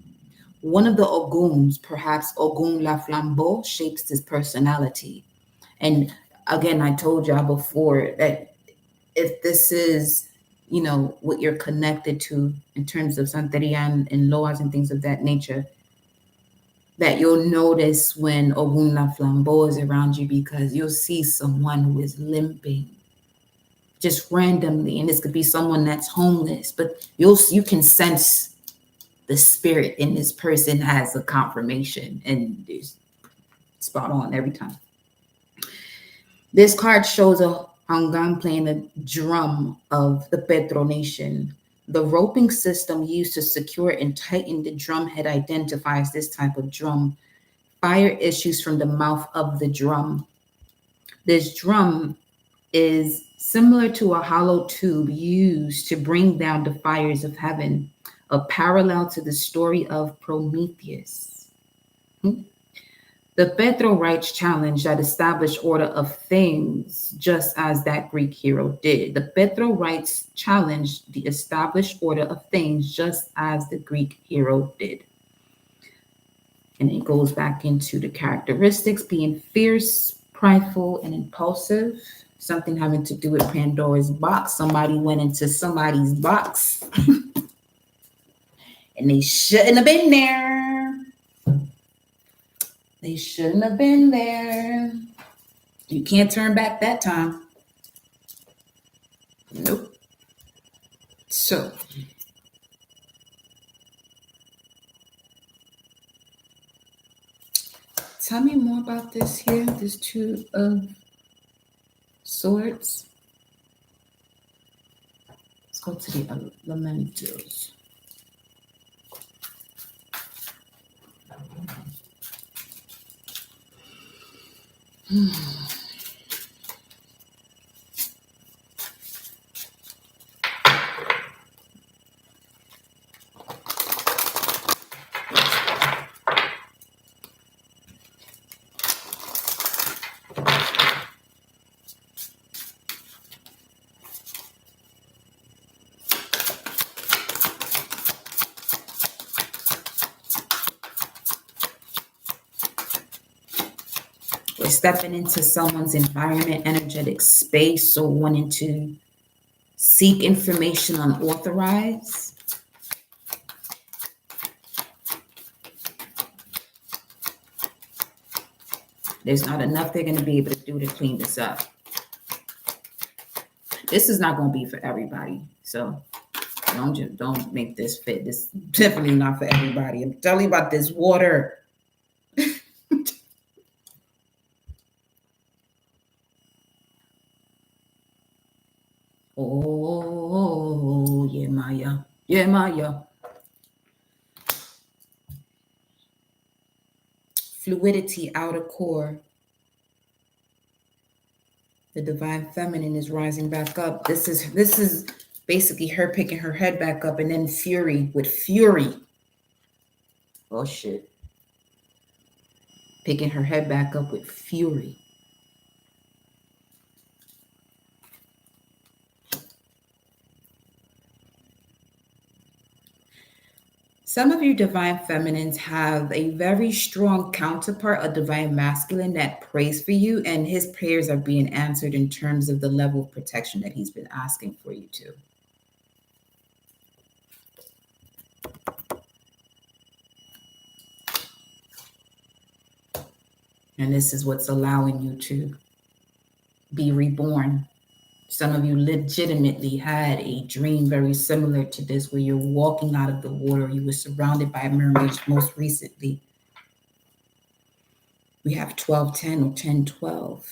One of the Oguns, perhaps Ogun La Flambeau, shapes this personality. And again, I told y'all before that if this is, what you're connected to in terms of Santeria and Loas and things of that nature, that you'll notice when Ogun La Flambeau is around you, because you'll see someone who is limping just randomly. And this could be someone that's homeless, but you can sense the spirit in this person has a confirmation, and it's spot on every time. This card shows a Hangang playing the drum of the Petro nation. The roping system used to secure and tighten the drum head identifies this type of drum. Fire issues from the mouth of the drum. This drum is similar to a hollow tube used to bring down the fires of heaven, a parallel to the story of Prometheus. The Petrorites challenge that established order of things just as that Greek hero did. The Petrorites challenged the established order of things just as the Greek hero did. And it goes back into the characteristics being fierce, prideful, and impulsive. Something having to do with Pandora's box. Somebody went into somebody's box and they shouldn't have been there. They shouldn't have been there. You can't turn back that time. Nope. So, tell me more about this here, this Two of Swords. Let's go to the elementals. We're stepping into someone's environment, energetic space, or wanting to seek information unauthorized. There's not enough they're going to be able to do to clean this up. This is not going to be for everybody. So don't make this fit. This is definitely not for everybody. I'm telling you about this water. Oh, yeah, Maya. Yeah, Maya. Fluidity, outer core. The divine feminine is rising back up. This is basically her picking her head back up, and then fury with fury. Oh, shit. Picking her head back up with fury. Some of you divine feminines have a very strong counterpart, a divine masculine that prays for you, and his prayers are being answered in terms of the level of protection that he's been asking for you to. And this is what's allowing you to be reborn. Some of you legitimately had a dream very similar to this, where you're walking out of the water. You were surrounded by mermaids most recently. We have 12-10 or 10-12.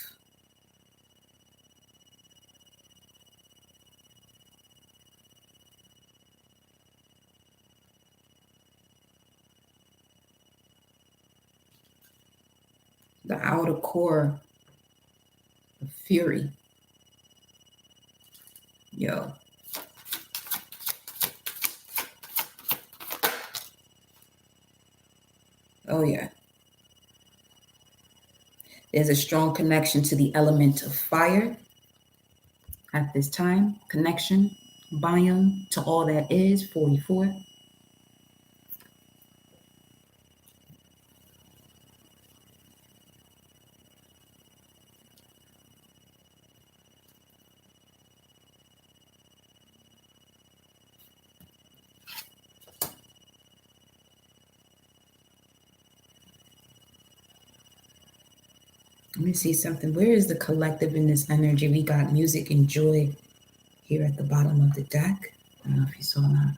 The outer core of fury. Yo. Oh, yeah. There's a strong connection to the element of fire at this time. Connection, biome to all that is, 44. Let me see something. Where is the collective in this energy? We got music and joy here at the bottom of the deck. I don't know if you saw that.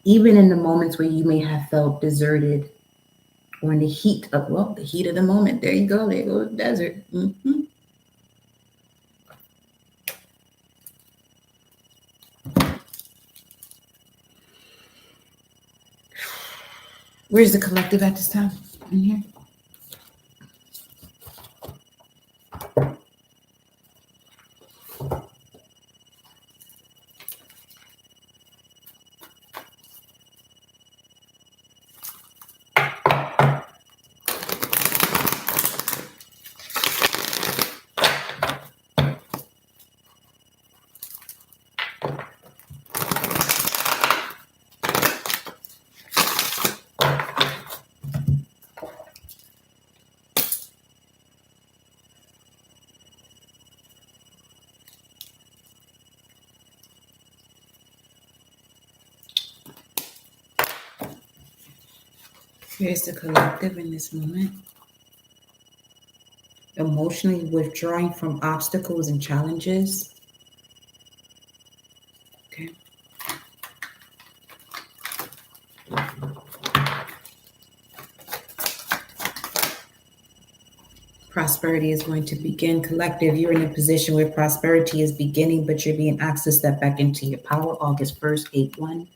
Even in the moments where you may have felt deserted or in the heat of, well, the heat of the moment. There you go. There goes the desert. Where's the collective at this time? In here? Here's the collective in this moment. Emotionally withdrawing from obstacles and challenges. Okay. Prosperity is going to begin. Collective, you're in a position where prosperity is beginning, but you're being asked to step back into your power. August 1st, 8-1.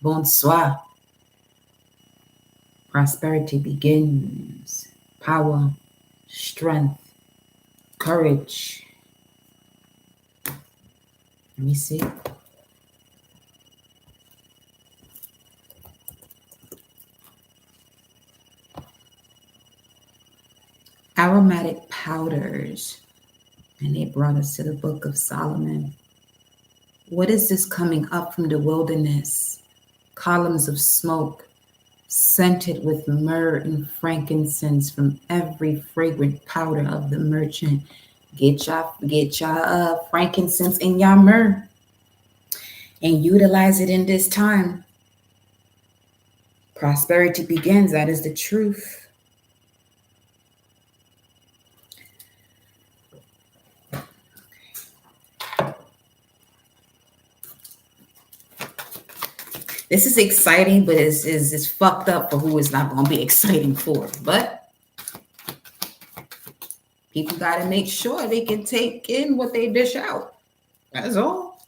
Bonsoir. Prosperity begins. Power, strength, courage. Let me see. Aromatic powders. And they brought us to the book of Solomon. What is this coming up from the wilderness? Columns of smoke, scented with myrrh and frankincense from every fragrant powder of the merchant. Get your frankincense and your myrrh and utilize it in this time. Prosperity begins. That is the truth. This is exciting, but it's fucked up for who it's not going to be exciting for. But people got to make sure they can take in what they dish out. That's all.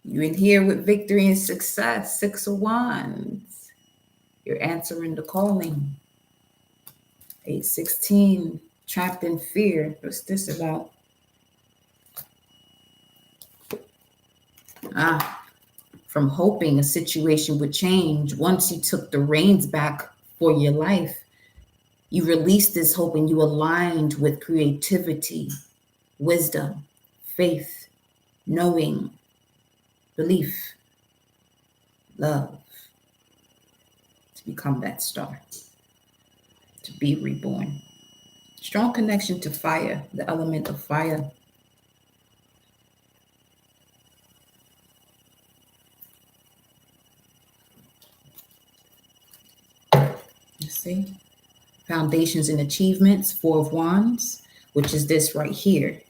You're in here with victory and success. 6 of Wands. You're answering the calling. 8-16. Trapped in fear. What's this about? From hoping a situation would change, once you took the reins back for your life, you released this hope and you aligned with creativity, wisdom, faith, knowing, belief, love, to become that star, to be reborn. Strong connection to fire, the element of fire. You see? Foundations and achievements, 4 of Wands, which is this right here.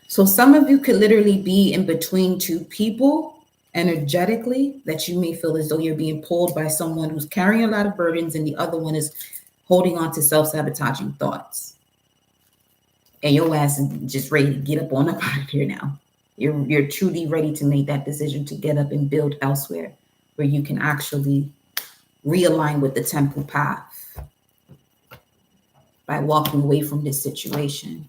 So some of you could literally be in between two people energetically, that you may feel as though you're being pulled by someone who's carrying a lot of burdens and the other one is holding on to self-sabotaging thoughts. And your ass is just ready to get up on up out of here now. You're truly ready to make that decision to get up and build elsewhere where you can actually realign with the temple path by walking away from this situation.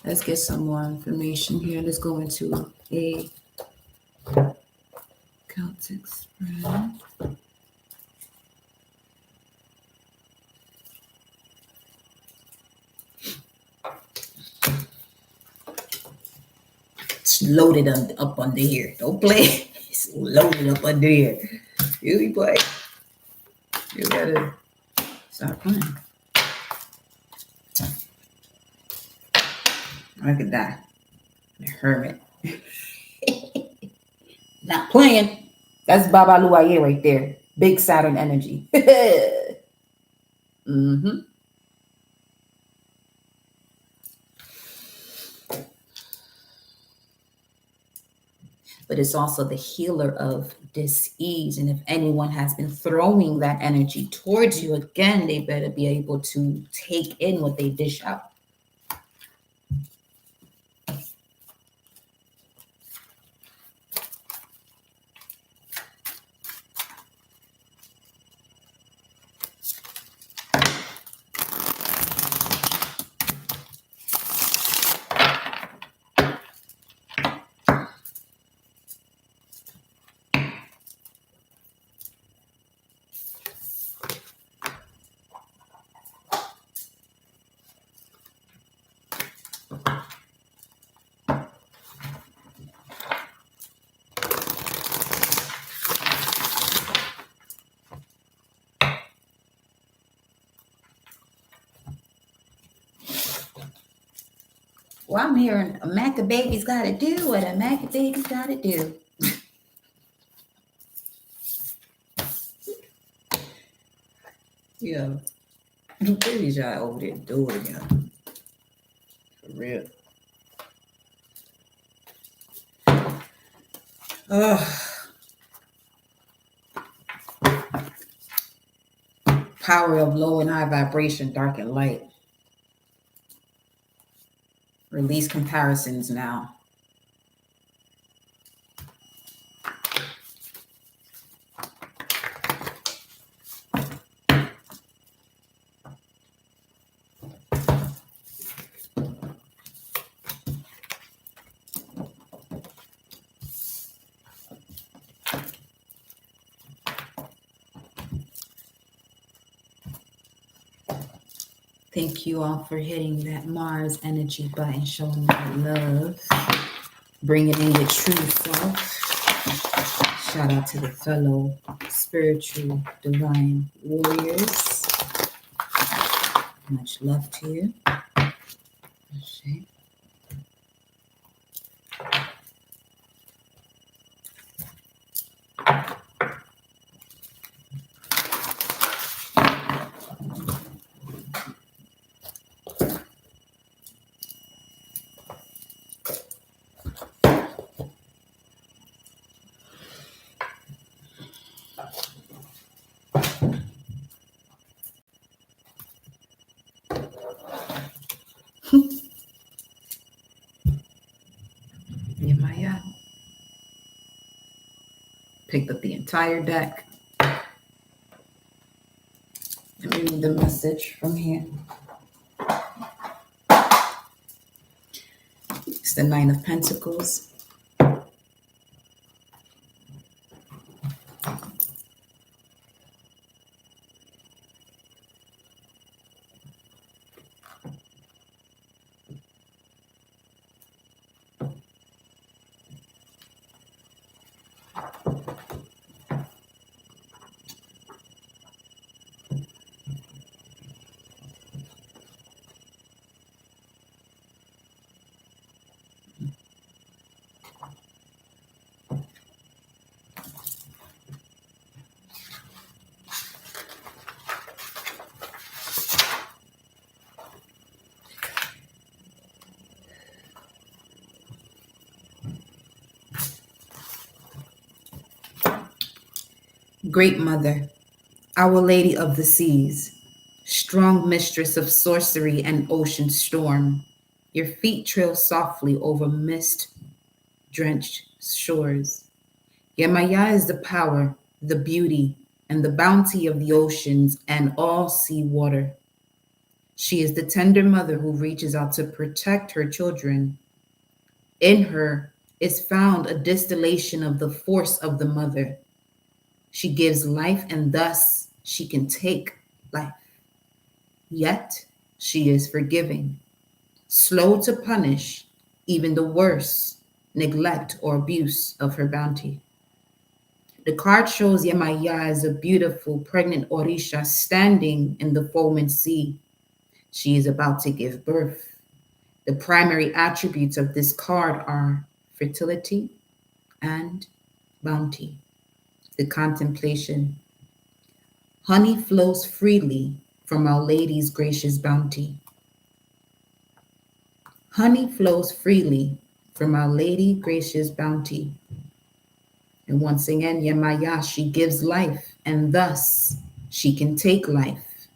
Let's get some more information here. Let's go into a Celtic spread. It's loaded up under here. Don't play. It's loaded up under here. You play. You gotta stop playing. Look at that. The hermit. Not playing. That's Baba Luaye right there. Big Saturn energy. but it's also the healer of dis-ease. And if anyone has been throwing that energy towards you, again, they better be able to take in what they dish out. Well, I'm hearing a Maca baby's got to do what a Maca baby's got to do. Yeah. Baby's y'all over there doing it, y'all. For real. Power of low and high vibration, dark and light. Release comparisons now. Thank you all for hitting that Mars energy button, showing my love, bringing in your true self. Shout out to the fellow spiritual divine warriors. Much love to you. Okay. Picked up the entire deck. Let me read the message from here. It's the Nine of Pentacles. Great Mother, Our Lady of the Seas, strong mistress of sorcery and ocean storm, your feet trail softly over mist-drenched shores. Yemaya is the power, the beauty, and the bounty of the oceans and all sea water. She is the tender mother who reaches out to protect her children. In her is found a distillation of the force of the mother. She gives life, and thus she can take life. Yet she is forgiving, slow to punish even the worst neglect or abuse of her bounty. The card shows Yemaya as a beautiful, pregnant Orisha standing in the foaming sea. She is about to give birth. The primary attributes of this card are fertility and bounty. The contemplation. Honey flows freely from Our Lady's gracious bounty. Honey flows freely from Our Lady gracious bounty. And once again, Yemaya, she gives life, and thus she can take life.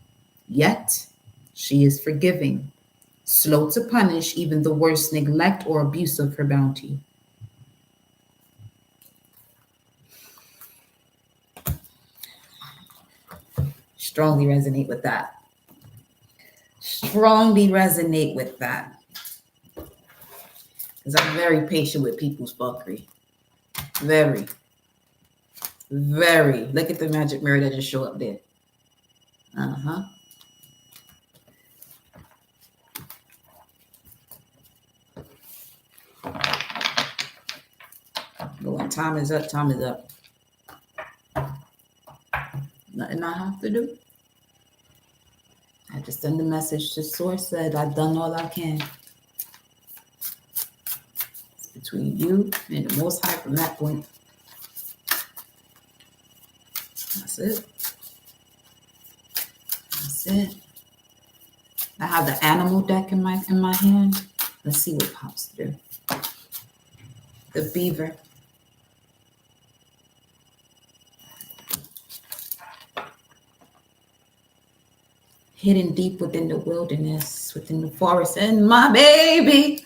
Yet she is forgiving, slow to punish even the worst neglect or abuse of her bounty. Strongly resonate with that. Strongly resonate with that. Because I'm very patient with people's fuckery. Very. Very. Look at the magic mirror that just showed up there. Uh-huh. But when time is up, time is up. Nothing I have to do. I just send a message to Source, said I've done all I can. It's between you and the Most High from that point. That's it. That's it. I have the animal deck in my hand. Let's see what pops through. The beaver. Hidden deep within the wilderness, within the forest, and my baby.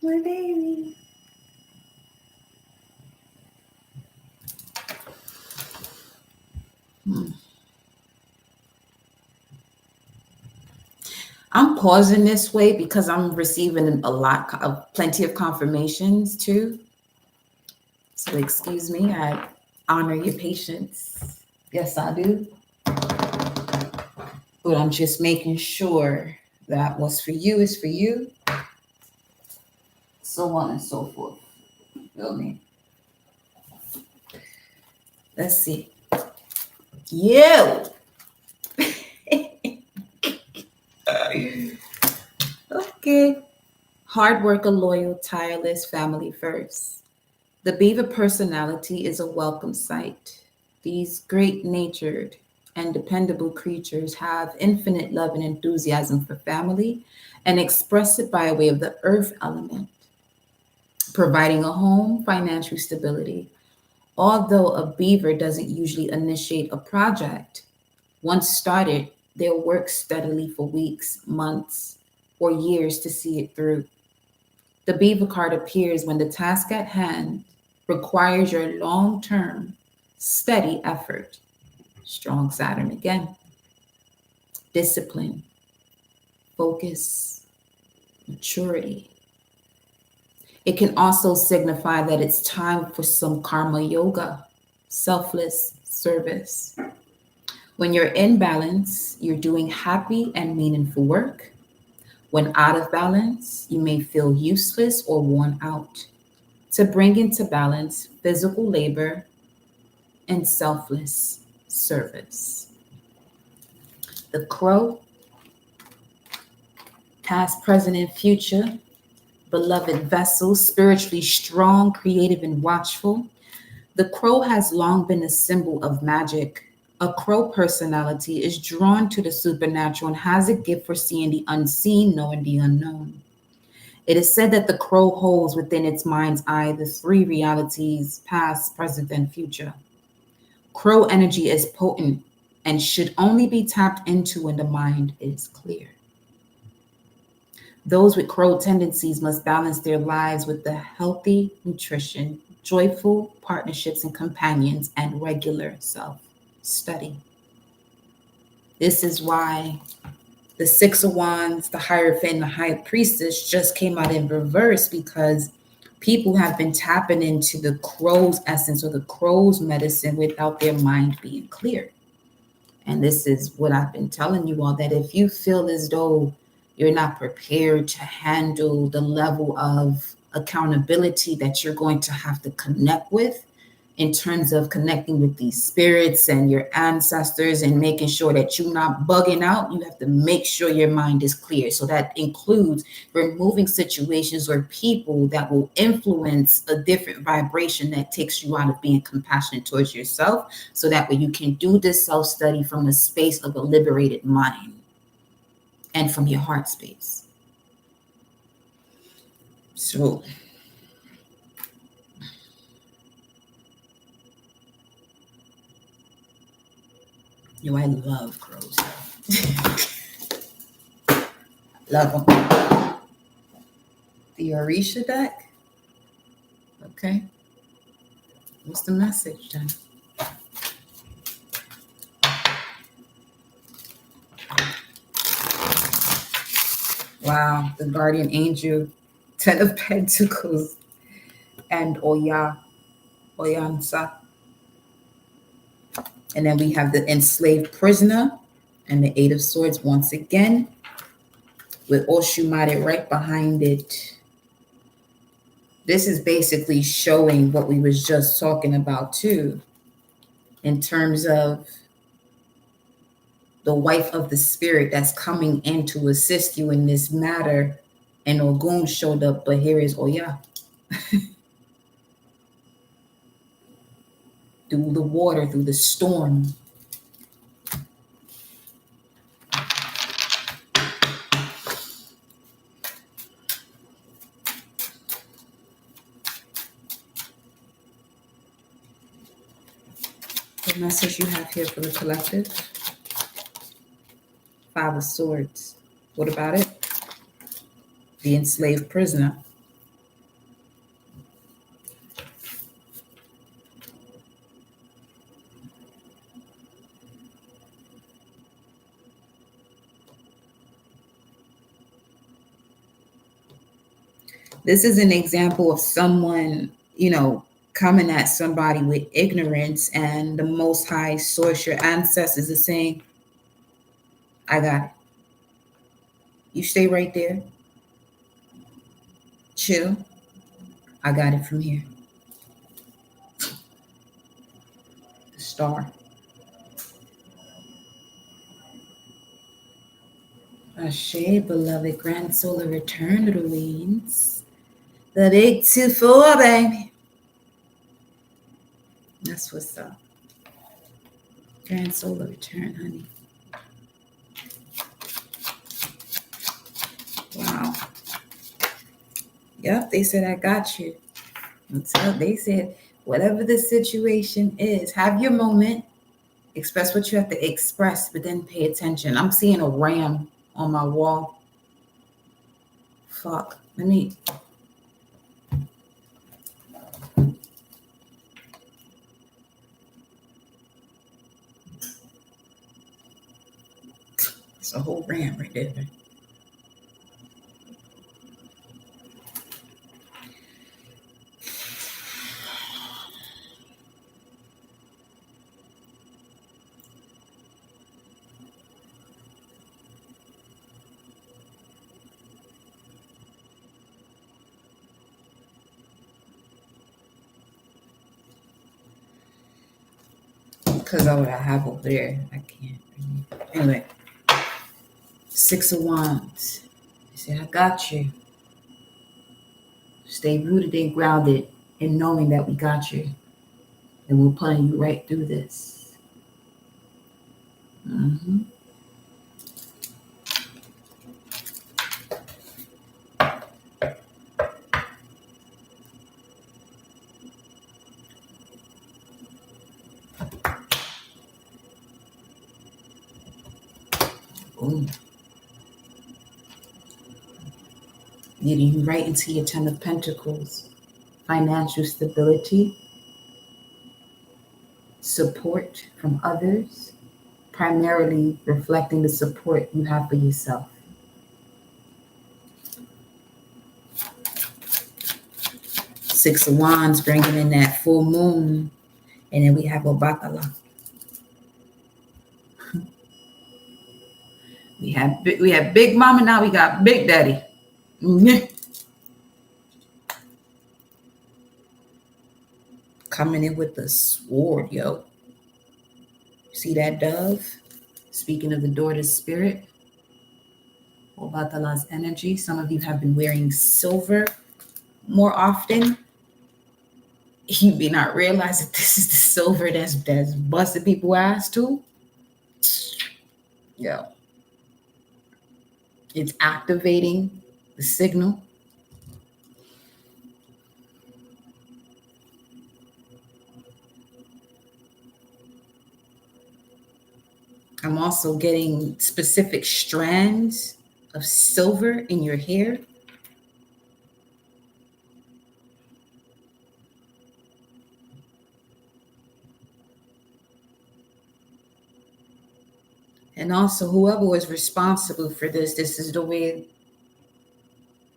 My baby. I'm pausing this way because I'm receiving plenty of confirmations too. So excuse me, I honor your patience. Yes, I do. But I'm just making sure that what's for you is for you. So on and so forth. Feel me? Let's see. You. Okay. Hard worker, loyal, tireless, family first. The beaver personality is a welcome sight. These great-natured and dependable creatures have infinite love and enthusiasm for family and express it by way of the earth element, providing a home, financial stability. Although a beaver doesn't usually initiate a project, once started, they'll work steadily for weeks, months, or years to see it through. The beaver card appears when the task at hand requires your long-term, steady effort. Strong Saturn again. Discipline, focus, maturity. It can also signify that it's time for some karma yoga, selfless service. When you're in balance, you're doing happy and meaningful work. When out of balance, you may feel useless or worn out. To bring into balance physical labor and selfless service. The crow, past, present, and future, beloved vessel, spiritually strong, creative, and watchful. The crow has long been a symbol of magic. A crow personality is drawn to the supernatural and has a gift for seeing the unseen, knowing the unknown. It is said that the crow holds within its mind's eye the three realities, past, present, and future. Crow energy is potent and should only be tapped into when the mind is clear. Those with crow tendencies must balance their lives with the healthy nutrition, joyful partnerships and companions, and regular self-study. This is why the Six of Wands, the Hierophant, and the High Priestess just came out in reverse, because people have been tapping into the crow's essence or the crow's medicine without their mind being clear. And this is what I've been telling you all, that if you feel as though you're not prepared to handle the level of accountability that you're going to have to connect with, in terms of connecting with these spirits and your ancestors and making sure that you're not bugging out, you have to make sure your mind is clear. So that includes removing situations or people that will influence a different vibration that takes you out of being compassionate towards yourself. So that way you can do this self-study from a space of a liberated mind and from your heart space. So yo, I love crows. Love them. The Orisha deck. Okay. What's the message then? Wow, the guardian angel, Ten of Pentacles, and Oyansa. And then we have the enslaved prisoner and the Eight of Swords once again, with Oshumare right behind it. This is basically showing what we was just talking about too, in terms of the wife of the spirit that's coming in to assist you in this matter. And Ogun showed up, but here is Oya. Through the water, through the storm. The message you have here for the collective? Five of Swords. What about it? The enslaved prisoner. This is an example of someone, coming at somebody with ignorance, and the Most High Source, your ancestors, is saying, I got it. You stay right there. Chill. I got it from here. The star. Ashe, beloved grand solar return to the wings. The big 2-4, baby. That's what's up. Grand solar return, honey. Wow. Yep, they said, I got you. So they said, whatever the situation is, have your moment, express what you have to express, but then pay attention. I'm seeing a ram on my wall. Fuck. Let me. It's a whole ram right there. Because of what I have over there, I can't. Anyway, Six of Wands. He said, I got you. Stay rooted and grounded in knowing that we got you. And we're pulling you right through this. Mm-hmm. Boom. Leading you right into your Ten of Pentacles. Financial stability, support from others, primarily reflecting the support you have for yourself. Six of Wands bringing in that full moon, and then we have Obatala. We have Big Mama, now we got Big Daddy. Coming in with the sword, yo. See that dove? Speaking of the daughter's spirit, Obatala's energy. Some of you have been wearing silver more often. You may not realize that this is the silver that's busting people's ass too. Yo. It's activating the signal. I'm also getting specific strands of silver in your hair. And also, whoever was responsible for this is the way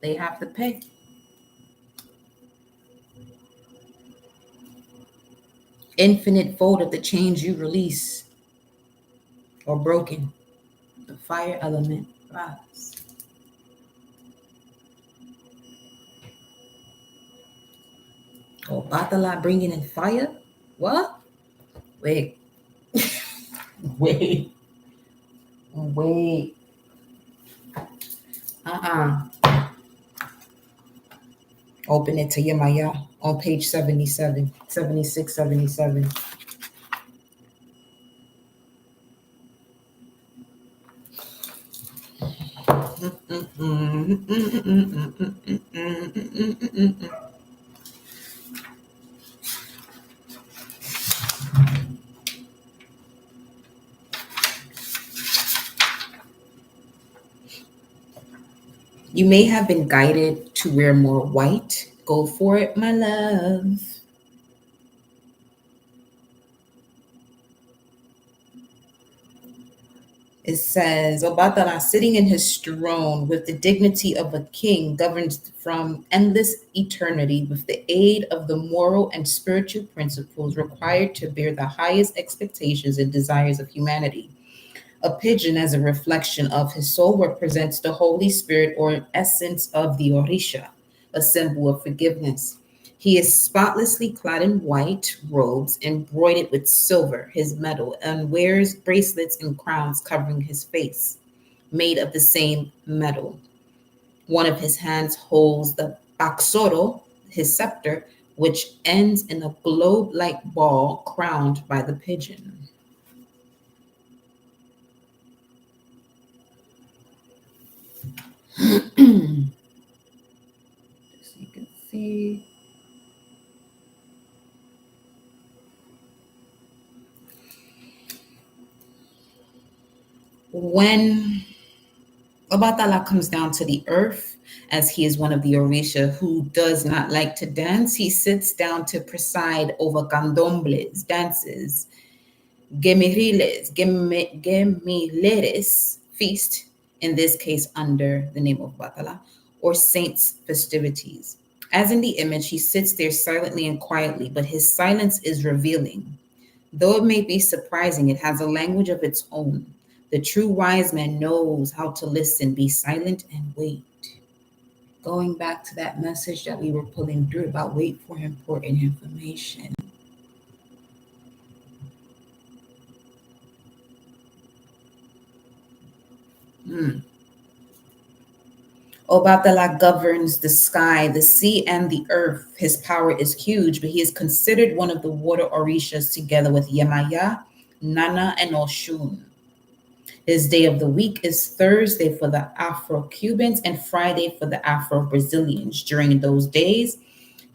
they have to pay. Infinite fold of the chains you release or broken. The fire element rise. Oh, Batala bringing in fire? What? Wait. Wait. Wait. Open it to Yemaya on page 77, 76, 77. You may have been guided to wear more white. Go for it, my love. It says, Obatala, sitting in his throne with the dignity of a king, governs from endless eternity with the aid of the moral and spiritual principles required to bear the highest expectations and desires of humanity. A pigeon, as a reflection of his soul, represents the Holy Spirit or essence of the Orisha, a symbol of forgiveness. He is spotlessly clad in white robes embroidered with silver, his metal, and wears bracelets and crowns covering his face, made of the same metal. One of his hands holds the Baxoro, his scepter, which ends in a globe-like ball crowned by the pigeon. So you can see. When Obatala comes down to the earth, as he is one of the Orisha who does not like to dance, he sits down to preside over candombles, dances, gemileres, feast, in this case under the name of Batala, or saints' festivities. As in the image, he sits there silently and quietly, but his silence is revealing. Though it may be surprising, it has a language of its own. The true wise man knows how to listen, be silent, and wait. Going back to that message that we were pulling through about wait for important information. Obatala governs the sky, the sea, and the earth. His power is huge, but he is considered one of the water Orishas together with Yemaya, Nana, and Oshun. His day of the week is Thursday for the Afro-Cubans and Friday for the Afro-Brazilians. During those days,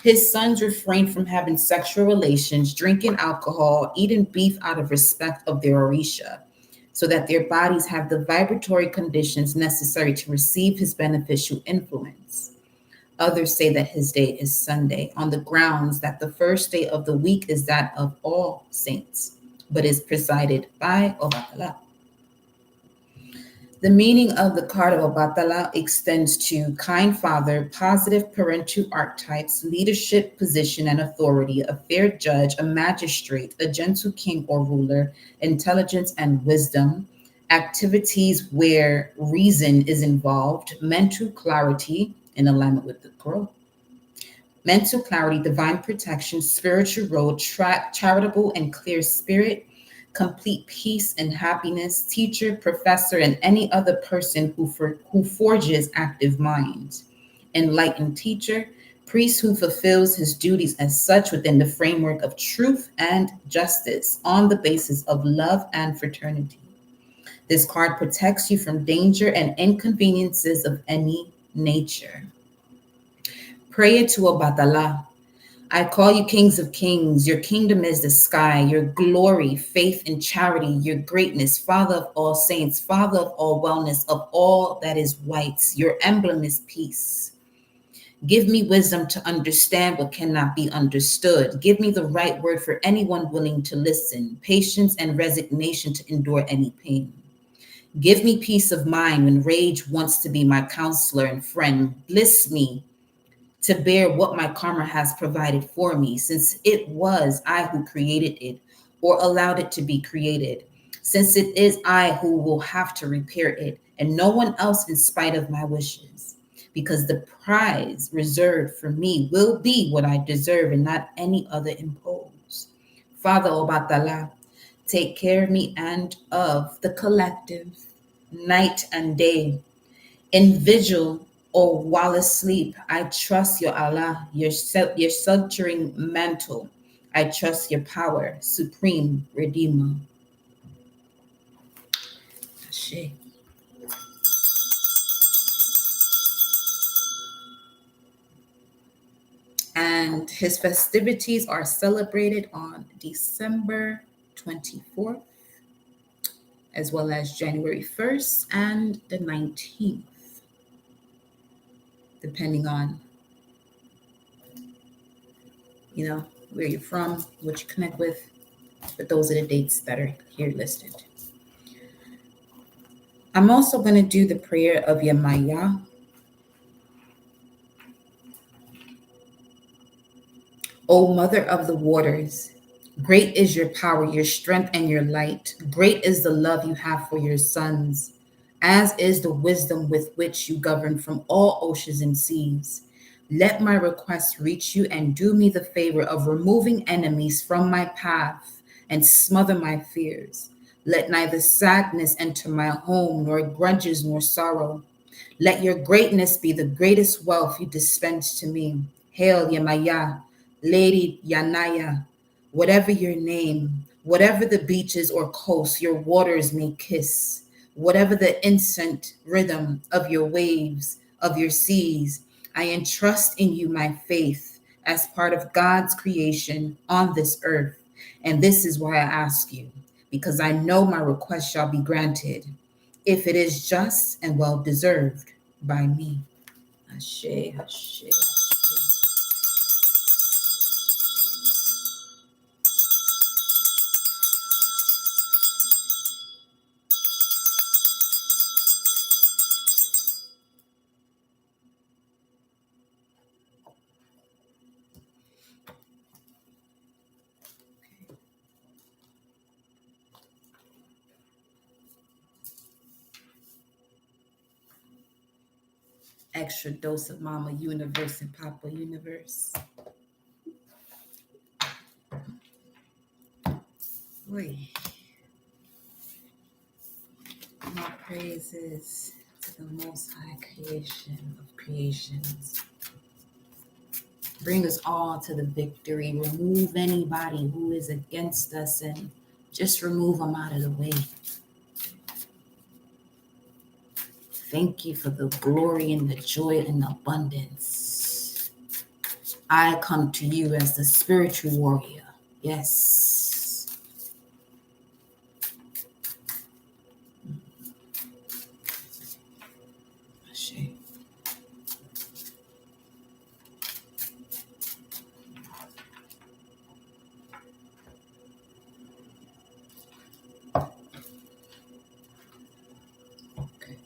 his sons refrain from having sexual relations, drinking alcohol, eating beef out of respect of their Orisha, so that their bodies have the vibratory conditions necessary to receive his beneficial influence. Others say that his day is Sunday, on the grounds that the first day of the week is that of all saints, but is presided by Obatala. The meaning of the card of Obatala extends to kind father, positive parental archetypes, leadership, position, and authority, a fair judge, a magistrate, a gentle king or ruler, intelligence and wisdom, activities where reason is involved, mental clarity in alignment with the growth. Mental clarity, divine protection, spiritual road, charitable and clear spirit, complete peace and happiness, teacher, professor, and any other person who forges active minds. Enlightened teacher, priest who fulfills his duties as such within the framework of truth and justice on the basis of love and fraternity. This card protects you from danger and inconveniences of any nature. Prayer to Obatala. I call you kings of kings. Your kingdom is the sky. Your glory, faith, and charity. Your greatness, Father of all saints, Father of all wellness, of all that is white. Your emblem is peace. Give me wisdom to understand what cannot be understood. Give me the right word for anyone willing to listen. Patience and resignation to endure any pain. Give me peace of mind when rage wants to be my counselor and friend. Bliss me to bear what my karma has provided for me, since it was I who created it or allowed it to be created, since it is I who will have to repair it and no one else in spite of my wishes, because the prize reserved for me will be what I deserve and not any other imposed. Father Obatala, take care of me and of the collective, night and day, in vigil or while asleep. I trust your Allah, your sheltering mantle. I trust your power, supreme Redeemer. Ashe. And his festivities are celebrated on December 24th, as well as January 1st and the 19th, depending on, where you're from, what you connect with. But those are the dates that are here listed. I'm also going to do the prayer of Yamaya. O Mother of the waters, great is your power, your strength, and your light. Great is the love you have for your sons, as is the wisdom with which you govern from all oceans and seas. Let my request reach you and do me the favor of removing enemies from my path and smother my fears. Let neither sadness enter my home, nor grudges, nor sorrow. Let your greatness be the greatest wealth you dispense to me. Hail Yamaya, Lady Yanaya, whatever your name, whatever the beaches or coasts your waters may kiss, whatever the incessant rhythm of your waves, of your seas, I entrust in you my faith as part of God's creation on this earth. And this is why I ask you, because I know my request shall be granted, if it is just and well deserved by me. Ashe, ashe, ashe. Extra dose of Mama Universe and Papa Universe. Wait. My praises to the Most High creation of creations. Bring us all to the victory. Remove anybody who is against us and just remove them out of the way. Thank you for the glory and the joy and the abundance. I come to you as the spiritual warrior. Yes. Ashe. Okay.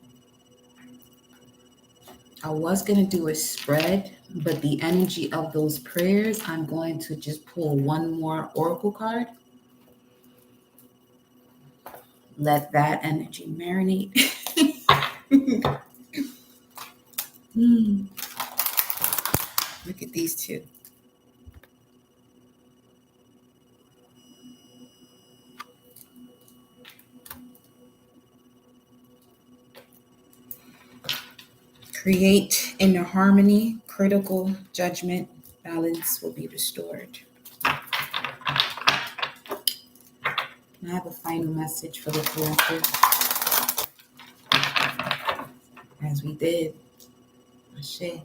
I was going to do a spread, but the energy of those prayers, I'm going to just pull one more oracle card. Let that energy marinate. Look at these two. Create inner harmony, critical judgment, balance will be restored. Can I have a final message for the collective? As we did. Ashe.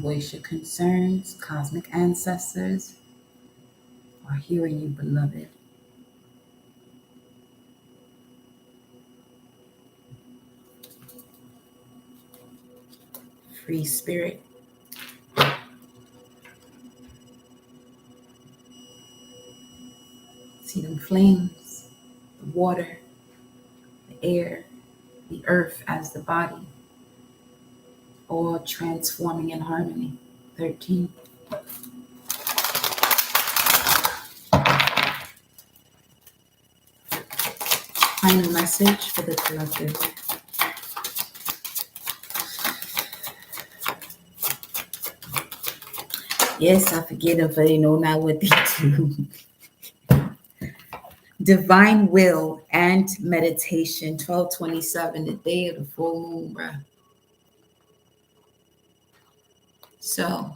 Voice your concerns, cosmic ancestors are hearing you, beloved. Free spirit. See them flames, the water, the air, the earth as the body, all transforming in harmony. 13. Final message for the collective. Yes, I forget them, for they know not what they do. Divine will and meditation, 12/27, the day of the full moon, bruh. So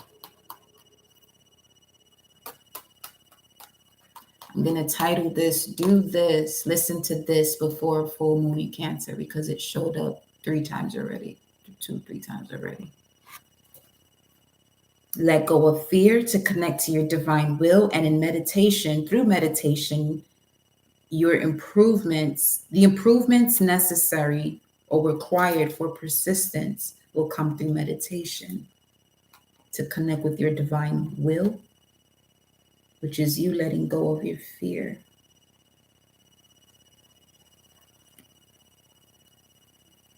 I'm going to title this, do this, listen to this before full moon in Cancer, because it showed up 3 times already, 3 times already. Let go of fear to connect to your divine will. And in meditation, through meditation, the improvements necessary or required for persistence will come through meditation to connect with your divine will, which is you letting go of your fear.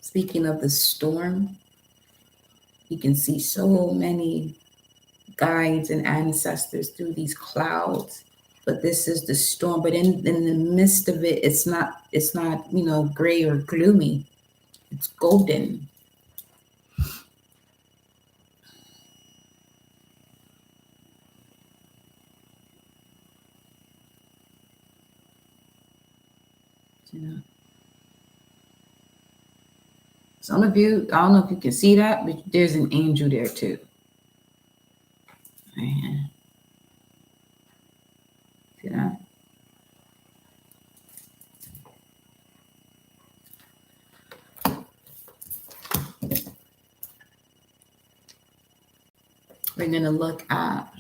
Speaking of the storm, you can see so many guides and ancestors through these clouds, but this is the storm. But in the midst of it, it's not gray or gloomy. It's golden. Some of you, I don't know if you can see that, but there's an angel there too. Man. See that? We're going to look at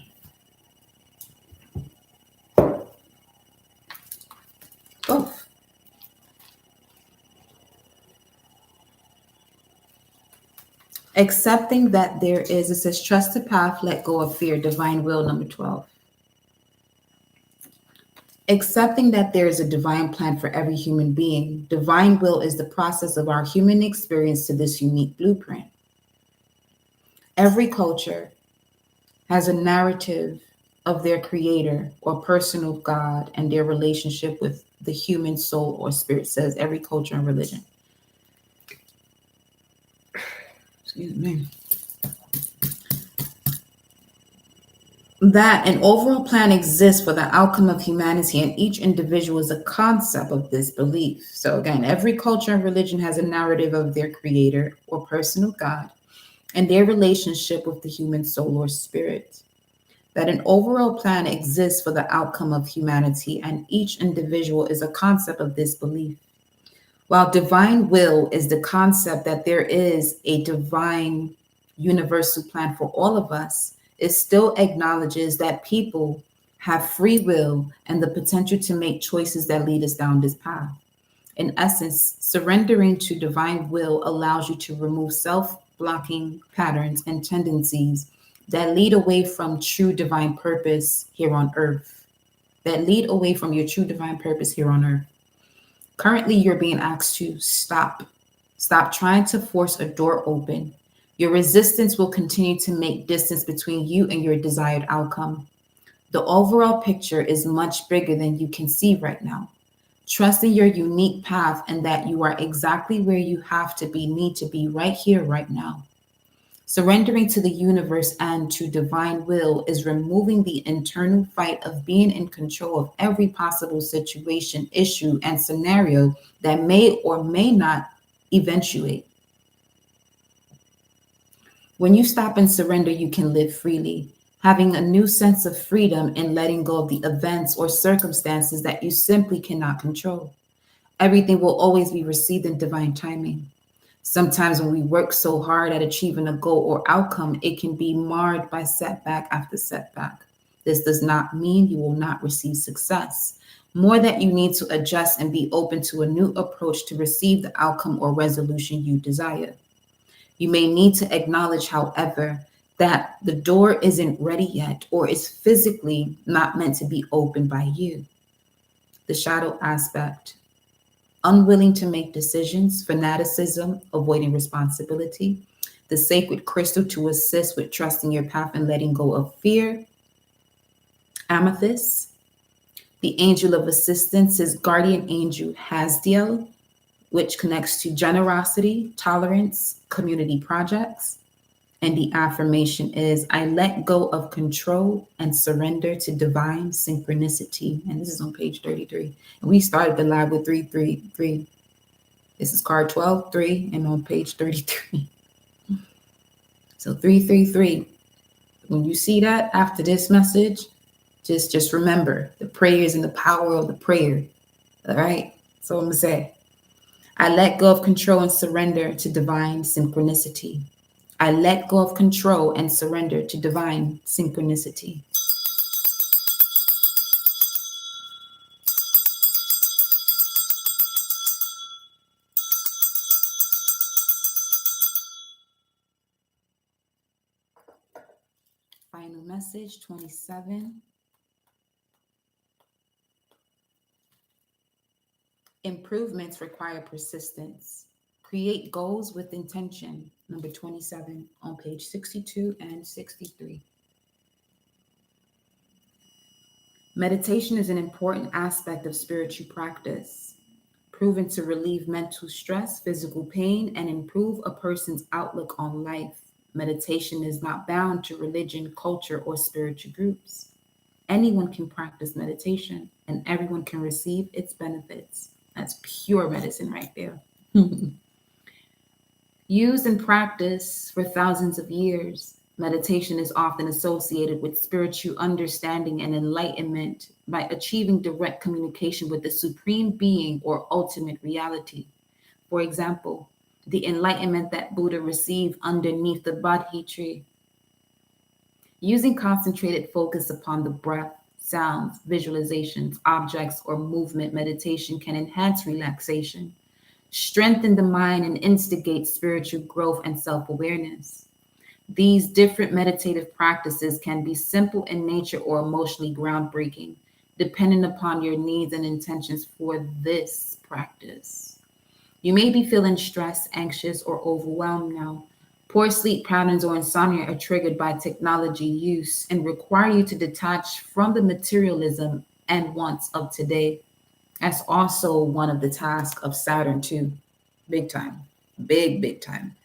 both. Accepting that there is, it says, trust the path, let go of fear, divine will, number 12. Accepting that there is a divine plan for every human being. Divine will is the process of our human experience to this unique blueprint. Every culture has a narrative of their creator or personal God and their relationship with the human soul or spirit, says every culture and religion. Excuse me. That an overall plan exists for the outcome of humanity, and each individual is a concept of this belief. So again, every culture and religion has a narrative of their creator or personal God and their relationship with the human soul or spirit. That an overall plan exists for the outcome of humanity, and each individual is a concept of this belief. While divine will is the concept that there is a divine universal plan for all of us, it still acknowledges that people have free will and the potential to make choices that lead us down this path. In essence, surrendering to divine will allows you to remove self-blocking patterns and tendencies that lead away from true divine purpose here on earth. That lead away from your true divine purpose here on earth. Currently, you're being asked to stop. Stop trying to force a door open. Your resistance will continue to make distance between you and your desired outcome. The overall picture is much bigger than you can see right now. Trust in your unique path and that you are exactly where you need to be right here, right now. Surrendering to the universe and to divine will is removing the internal fight of being in control of every possible situation, issue, and scenario that may or may not eventuate. When you stop and surrender, you can live freely, having a new sense of freedom in letting go of the events or circumstances that you simply cannot control. Everything will always be received in divine timing. Sometimes when we work so hard at achieving a goal or outcome, it can be marred by setback after setback. This does not mean you will not receive success. More that you need to adjust and be open to a new approach to receive the outcome or resolution you desire. You may need to acknowledge, however, that the door isn't ready yet or is physically not meant to be opened by you. The shadow aspect: unwilling to make decisions, fanaticism, avoiding responsibility, the sacred crystal to assist with trusting your path and letting go of fear, amethyst, the angel of assistance is guardian angel Hasdiel, which connects to generosity, tolerance, community projects. And the affirmation is, I let go of control and surrender to divine synchronicity. And this is on page 33. And we started the live with 333. This is card 12-3 and on page 33. So 333. When you see that after this message, just remember the prayers and the power of the prayer. All right? So I'm going to say, I let go of control and surrender to divine synchronicity. I let go of control and surrender to divine synchronicity. Final message 27. Improvements require persistence. Create goals with intention. Number 27 on page 62 and 63. Meditation is an important aspect of spiritual practice, proven to relieve mental stress, physical pain, and improve a person's outlook on life. Meditation is not bound to religion, culture, or spiritual groups. Anyone can practice meditation, and everyone can receive its benefits. That's pure medicine right there. Used and practiced for thousands of years, meditation is often associated with spiritual understanding and enlightenment by achieving direct communication with the supreme being or ultimate reality. For example, the enlightenment that Buddha received underneath the Bodhi tree. Using concentrated focus upon the breath, sounds, visualizations, objects, or movement, meditation can enhance relaxation, strengthen the mind, and instigate spiritual growth and self-awareness. These different meditative practices can be simple in nature or emotionally groundbreaking, depending upon your needs and intentions for this practice. You may be feeling stressed, anxious, or overwhelmed now. Poor sleep patterns or insomnia are triggered by technology use and require you to detach from the materialism and wants of today. That's also one of the tasks of Saturn too. Big time. Big time.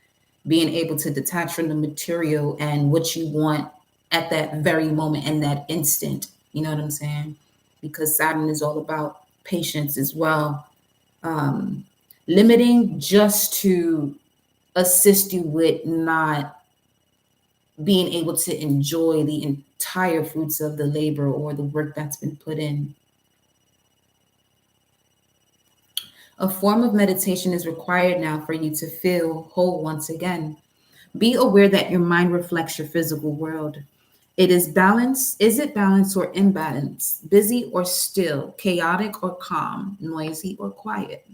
Being able to detach from the material and what you want at that very moment and that instant. You know what I'm saying? Because Saturn is all about patience as well. Limiting just to assist you with not being able to enjoy the entire fruits of the labor or the work that's been put in. A form of meditation is required now for you to feel whole once again. Be aware that your mind reflects your physical world. It is balanced. Is it balanced or imbalanced? Busy or still? Chaotic or calm? Noisy or quiet?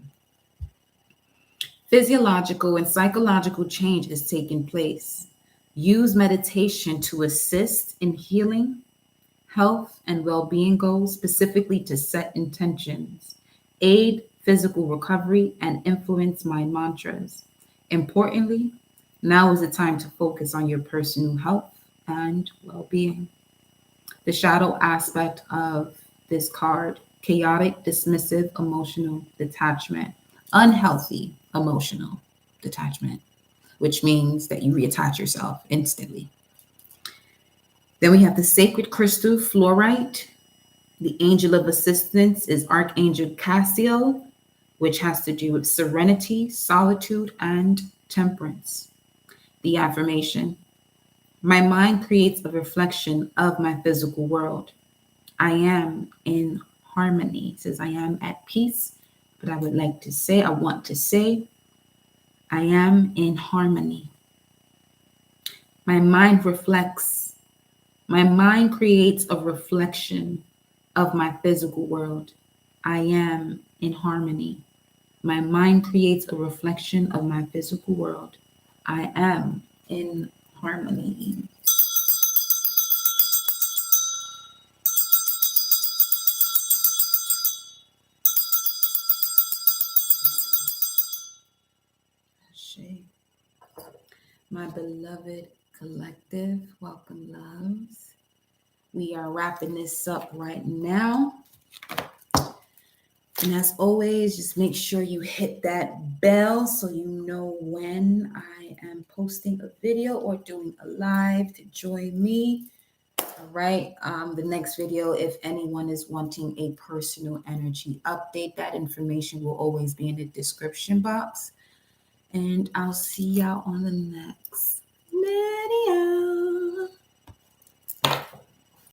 Physiological and psychological change is taking place. Use meditation to assist in healing, health, and well-being goals, specifically to set intentions, aid physical recovery, and influence mind mantras. Importantly, now is the time to focus on your personal health and well-being. The shadow aspect of this card: chaotic, dismissive, emotional detachment, unhealthy emotional detachment, which means that you reattach yourself instantly. Then we have the sacred crystal fluorite. The angel of assistance is Archangel Cassiel, which has to do with serenity, solitude, and temperance. The affirmation: my mind creates a reflection of my physical world. I am in harmony. It says I am at peace, but I want to say, I am in harmony. My mind reflects. My mind creates a reflection of my physical world. I am in harmony. My mind creates a reflection of my physical world. I am in harmony. My beloved collective, welcome, loves. We are wrapping this up right now. And as always, just make sure you hit that bell so you know when I am posting a video or doing a live to join me. All right. The next video, if anyone is wanting a personal energy update, that information will always be in the description box. And I'll see y'all on the next.